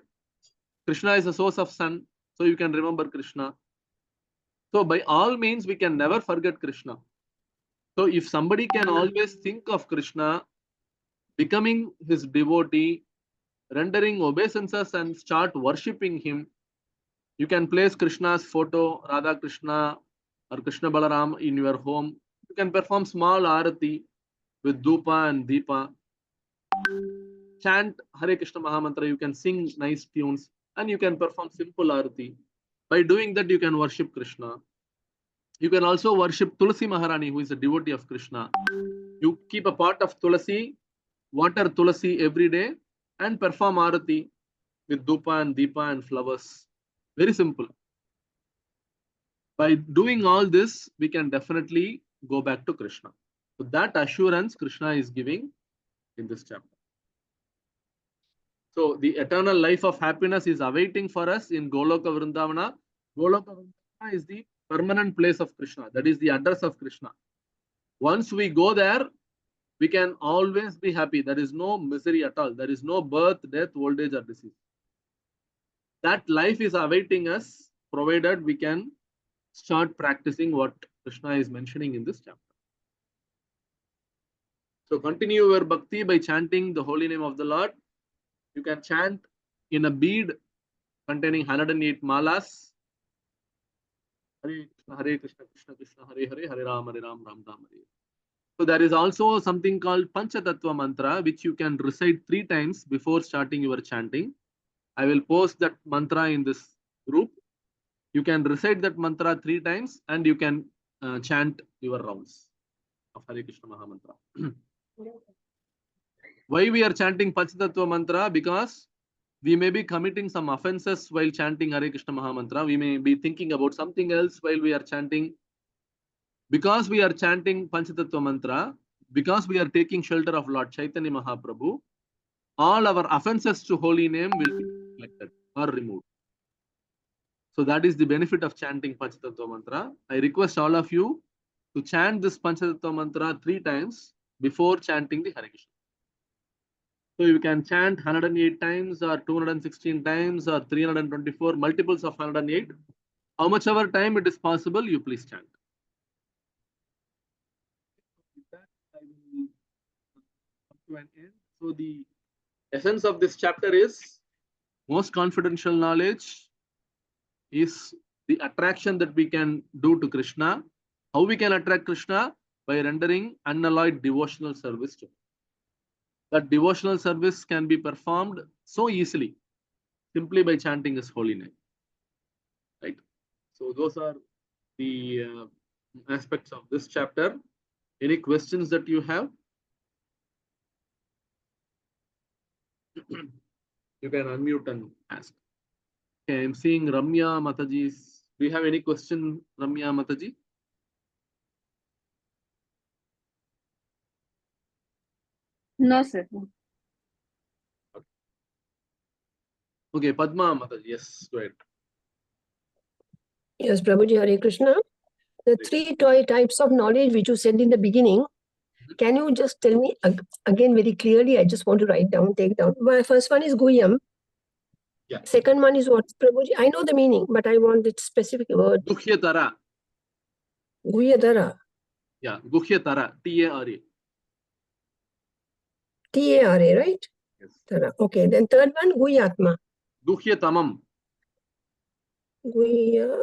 Krishna is the source of sun, so you can remember Krishna. So by all means, we can never forget Krishna. So if somebody can always think of Krishna, becoming his devotee, rendering obeisances and start worshipping him, you can place Krishna's photo, Radha Krishna or Krishna Balaram in your home. You can perform small arati with Dhupa and Deepa. Chant Hare Krishna Mahamantra, you can sing nice tunes and you can perform simple arati. By doing that, you can worship Krishna. You can also worship Tulasi Maharani, who is a devotee of Krishna. You keep a pot of Tulasi, water Tulasi every day and perform arati with Dhupa and Deepa and flowers. Very simple. By doing all this, we can definitely go back to Krishna. So that assurance Krishna is giving in this chapter. So the eternal life of happiness is awaiting for us in Goloka Vrindavana. Goloka Vrindavana is the permanent place of Krishna. That is the address of Krishna. Once we go there, we can always be happy. There is no misery at all. There is no birth, death, old age or disease. That life is awaiting us, provided we can start practicing what Krishna is mentioning in this chapter. So continue your bhakti by chanting the holy name of the Lord. You can chant in a bead containing 108 malas. Hare Krishna, Krishna Krishna, Hare Hare, Hare Ram, Ram Ram, Hare. So there is also something called Panchatattva mantra, which you can recite 3 times before starting your chanting. I will post that mantra in this group. You can recite that mantra 3 times and you can chant your rounds of Hare Krishna Mahamantra. Why we are chanting Panchatattva mantra? Because we may be committing some offenses while chanting Hare Krishna Mahamantra. We may be thinking about something else while we are chanting. Because we are chanting Panchatattva mantra, because we are taking shelter of Lord Chaitanya Mahaprabhu, all our offenses to holy name will be reflected or removed. So that is the benefit of chanting Panchatattva mantra. I request all of you to chant this Panchatattva mantra 3 times before chanting the Hare Krishna. So you can chant 108 times or 216 times or 324, multiples of 108. How much ever time it is possible, you please chant. With that, I will come to an end. So the essence of this chapter is most confidential knowledge is the attraction that we can do to Krishna. How we can attract Krishna? By rendering unalloyed devotional service to him. That devotional service can be performed so easily, simply by chanting his holy name. Right? So those are the aspects of this chapter. Any questions that you have? You can unmute and ask. Okay, I'm seeing Ramya Mataji's. Do you have any question, Ramya Mataji? No, sir. Okay, Padma Mataji. Yes, go ahead. Yes, Prabhuji, Hare Krishna. The three types of knowledge which you said in the beginning, can you just tell me again very clearly? I just want to write down, take down. My first one is Guhyam. Yeah. Second one is what, Prabhuji? I know the meaning, but I want the specific word. Guhyatara. Guhyadara. Yeah, Guhyatara. T-A-R-A. T-A-R-A, right? Yes. Tara. Okay, then third one, Guhyatma. Guhyatamam. Guhya.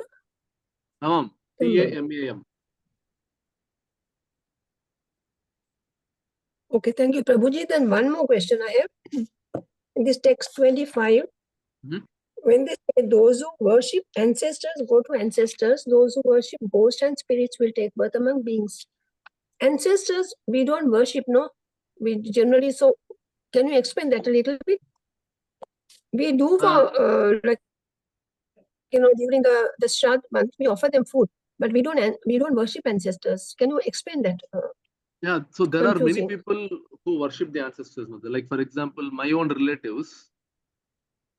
Tamam. T-A-M-A-M. Okay, thank you, Prabhuji. Then one more question I have. In this text 25, when they say those who worship ancestors go to ancestors, those who worship ghosts and spirits will take birth among beings. Ancestors, we don't worship, no? We generally, so can you explain that a little bit? We do for, like, you know, during the Shraddha month, we offer them food, but we don't worship ancestors. Can you explain that? Yeah, so there are many Confusing. people who worship the ancestors. Like, for example, my own relatives.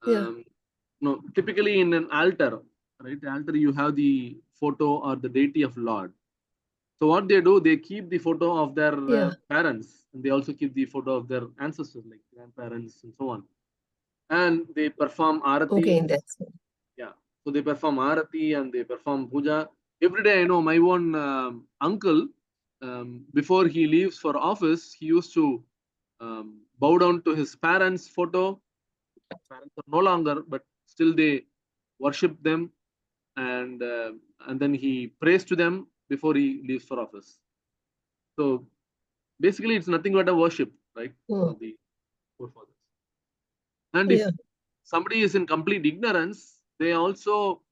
Yeah. No, typically in an altar, right? Altar, you have the photo or the deity of Lord. So what they do, they keep the photo of their parents, and they also keep the photo of their ancestors, like grandparents and so on. And they perform arati. Okay, in that sense. Yeah, so they perform arati and they perform puja. Every day, I know my own uncle, before he leaves for office, he used to bow down to his parents' photo. Parents are no longer, but still they worship them, and then he prays to them before he leaves for office. So basically, it's nothing but a worship, right? Of the forefathers. And if somebody is in complete ignorance, they also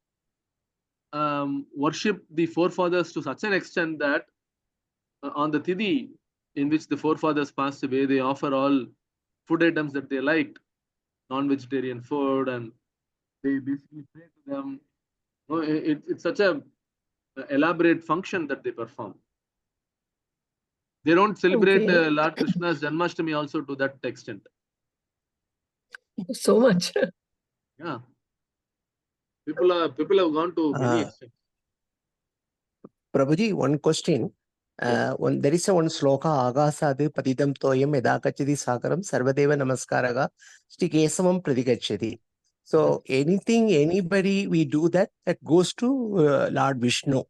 worship the forefathers to such an extent that on the Tithi in which the forefathers passed away, they offer all food items that they liked, non-vegetarian food, and they basically pray to them. No, it's such a elaborate function that they perform. They don't celebrate Lord Krishna's Janmashtami also to that extent. So much. Yeah. People have gone to many extents. Prabhuji, one question. There is one sloka, Agasadu Padidam Toyam Edakachidi Sakaram Sarvadeva Namaskaraga Sti Kesavam Pradigachati. So anything, anybody, we do that goes to Lord Vishnu.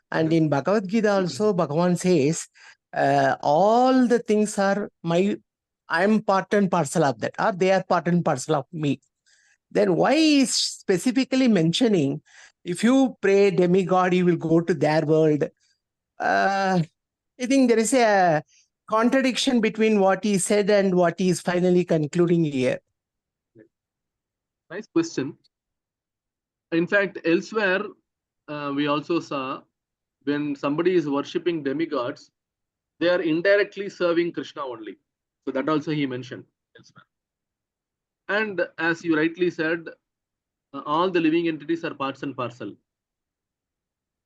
And in Bhagavad Gita also, Bhagavan says, all the things are I'm part and parcel of that, or they are part and parcel of me. Then why is specifically mentioning, if you pray demigod, you will go to their world? I think there is a contradiction between what he said and what he is finally concluding here. Nice question. In fact, elsewhere, we also saw when somebody is worshipping demigods, they are indirectly serving Krishna only. So that also he mentioned elsewhere. And as you rightly said, all the living entities are parts and parcel.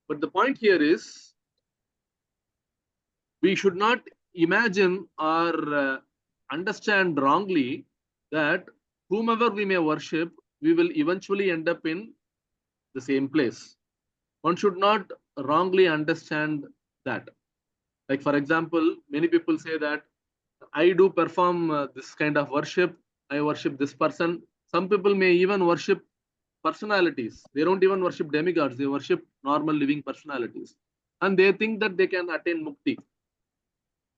But the point here is, we should not imagine or understand wrongly that whomever we may worship, we will eventually end up in the same place. One should not wrongly understand that. Like, for example, many people say that I do perform this kind of worship. I worship this person. Some people may even worship personalities. They don't even worship demigods. They worship normal living personalities. And they think that they can attain mukti.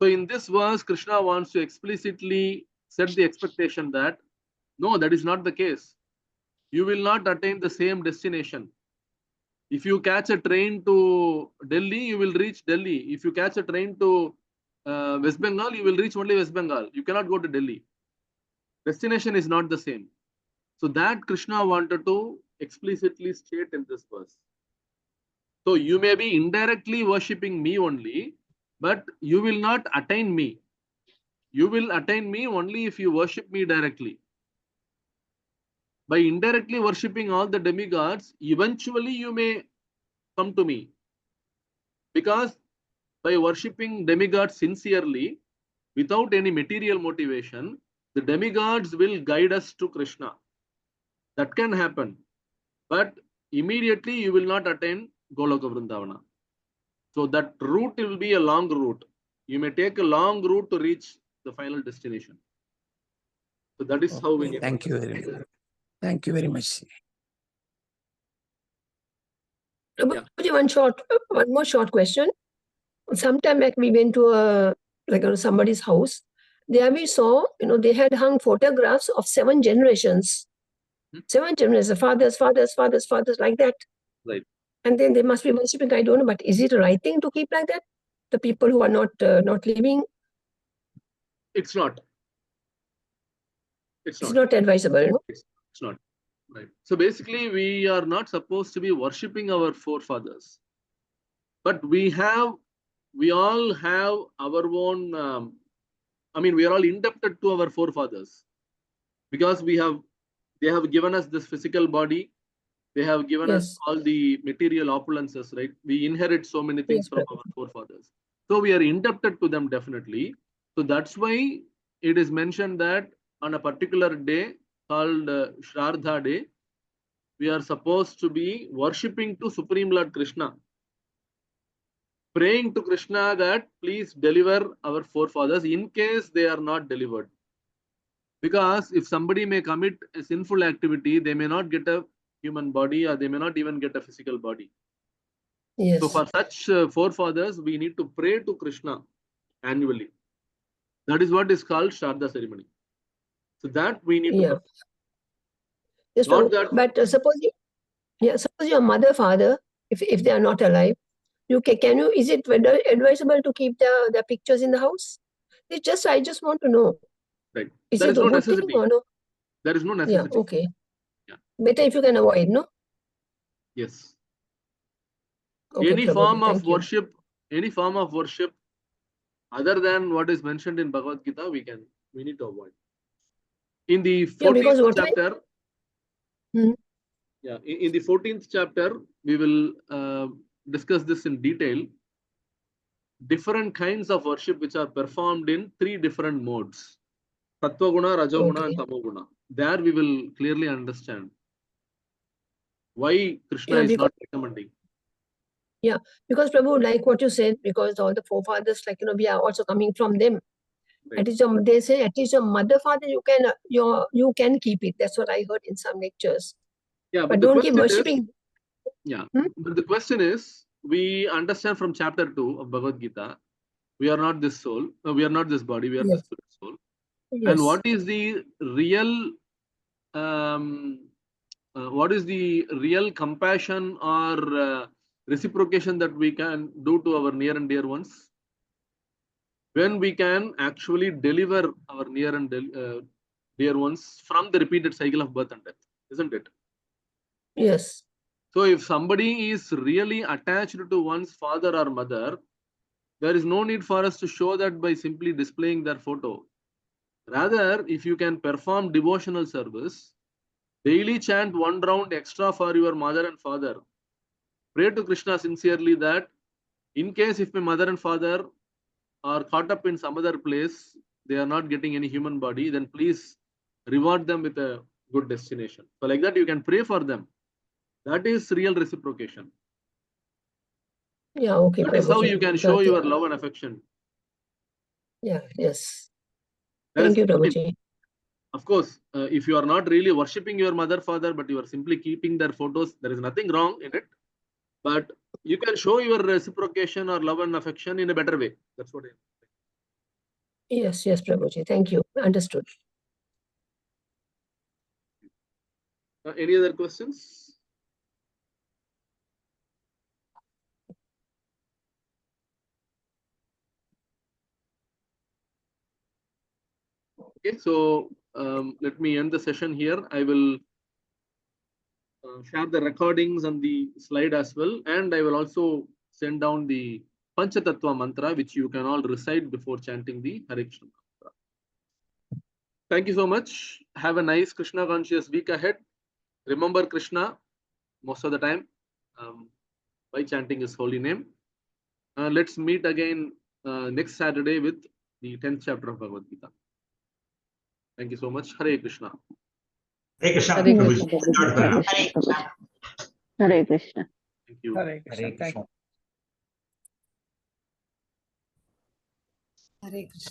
So in this verse, Krishna wants to explicitly set the expectation that, no, that is not the case. You will not attain the same destination. If you catch a train to Delhi, you will reach Delhi. If you catch a train to West Bengal, you will reach only West Bengal. You cannot go to Delhi. Destination is not the same. So that Krishna wanted to explicitly state in this verse. So you may be indirectly worshipping me only, but you will not attain me. You will attain me only if you worship me directly. By indirectly worshipping all the demigods, eventually you may come to me. Because by worshipping demigods sincerely, without any material motivation, the demigods will guide us to Krishna. That can happen. But immediately you will not attain Goloka Vrindavana. So that route will be a long route. You may take a long route to reach the final destination. So that is how we need. Thank you very much. Thank you very much. One more short question. Sometime back we went to somebody's house. There we saw, they had hung photographs of 7 generations. 7 generations, fathers, like that. Right. And then they must be worshipping. I don't know, but is it the right thing to keep like that? The people who are not living? It's not. It's not advisable, no? It's not. Right. So basically, we are not supposed to be worshipping our forefathers. But we all have our own, we are all indebted to our forefathers. Because they have given us this physical body. They have given us all the material opulences, right? We inherit so many things from our forefathers. So we are indebted to them definitely. So that's why it is mentioned that on a particular day called Shraddha Day, we are supposed to be worshipping to Supreme Lord Krishna. Praying to Krishna that please deliver our forefathers in case they are not delivered. Because if somebody may commit a sinful activity, they may not get a human body or they may not even get a physical body. Yes. So for such forefathers, we need to pray to Krishna annually. That is what is called Shraddha ceremony. So that we need to. But suppose your mother, father, if they are not alive, is it advisable to keep their pictures in the house? I just want to know. Right. Is it a good thing or no? There is no necessity. Yeah, okay. Yeah. Better if you can avoid, no? Yes. Okay, any form of worship other than what is mentioned in Bhagavad Gita, we need to avoid. In the 14th chapter, in the 14th chapter, we will discuss this in detail. Different kinds of worship which are performed in 3 different modes: Sattva Guna, Rajoguna, and Tamoguna. There we will clearly understand why Krishna is not recommending. Yeah, because Prabhu, like what you said, because all the forefathers, we are also coming from them. Right. They say at least your mother, father, you can keep it. That's what I heard in some lectures. Yeah, but don't keep worshipping. But the question is, we understand from chapter 2 of Bhagavad Gita, we are not this soul, we are not this body, we are the spirit soul. Yes. And what is the real compassion or reciprocation that we can do to our near and dear ones? When we can actually deliver our near and dear ones from the repeated cycle of birth and death, isn't it? Yes. So if somebody is really attached to one's father or mother, there is no need for us to show that by simply displaying their photo. Rather, if you can perform devotional service, daily chant 1 round extra for your mother and father. Pray to Krishna sincerely that in case if my mother and father are caught up in some other place, they are not getting any human body, then please reward them with a good destination. So like that, you can pray for them. That is real reciprocation. Yeah, okay. That is how you can show your love and affection. Yeah, yes. Thank you, Prabhuji. Of course, if you are not really worshipping your mother, father, but you are simply keeping their photos, there is nothing wrong in it. But you can show your reciprocation or love and affection in a better way. That's what I am saying. Yes, yes, Prabhuji. Thank you. Understood. Any other questions? Okay, so let me end the session here. I will share the recordings and the slide as well, and I will also send down the Panchatattva mantra, which you can all recite before chanting the Hare Krishna mantra. Thank you so much. Have a nice Krishna conscious week ahead. Remember Krishna most of the time by chanting his holy name. Let's meet again next Saturday with the 10th chapter of Bhagavad Gita. Thank you so much. Hare Krishna. Hare Krishna. Hare Prabhuji. Krishna. Hare Krishna. Thank you. Hare Krishna. Hare Krishna. Hare Krishna.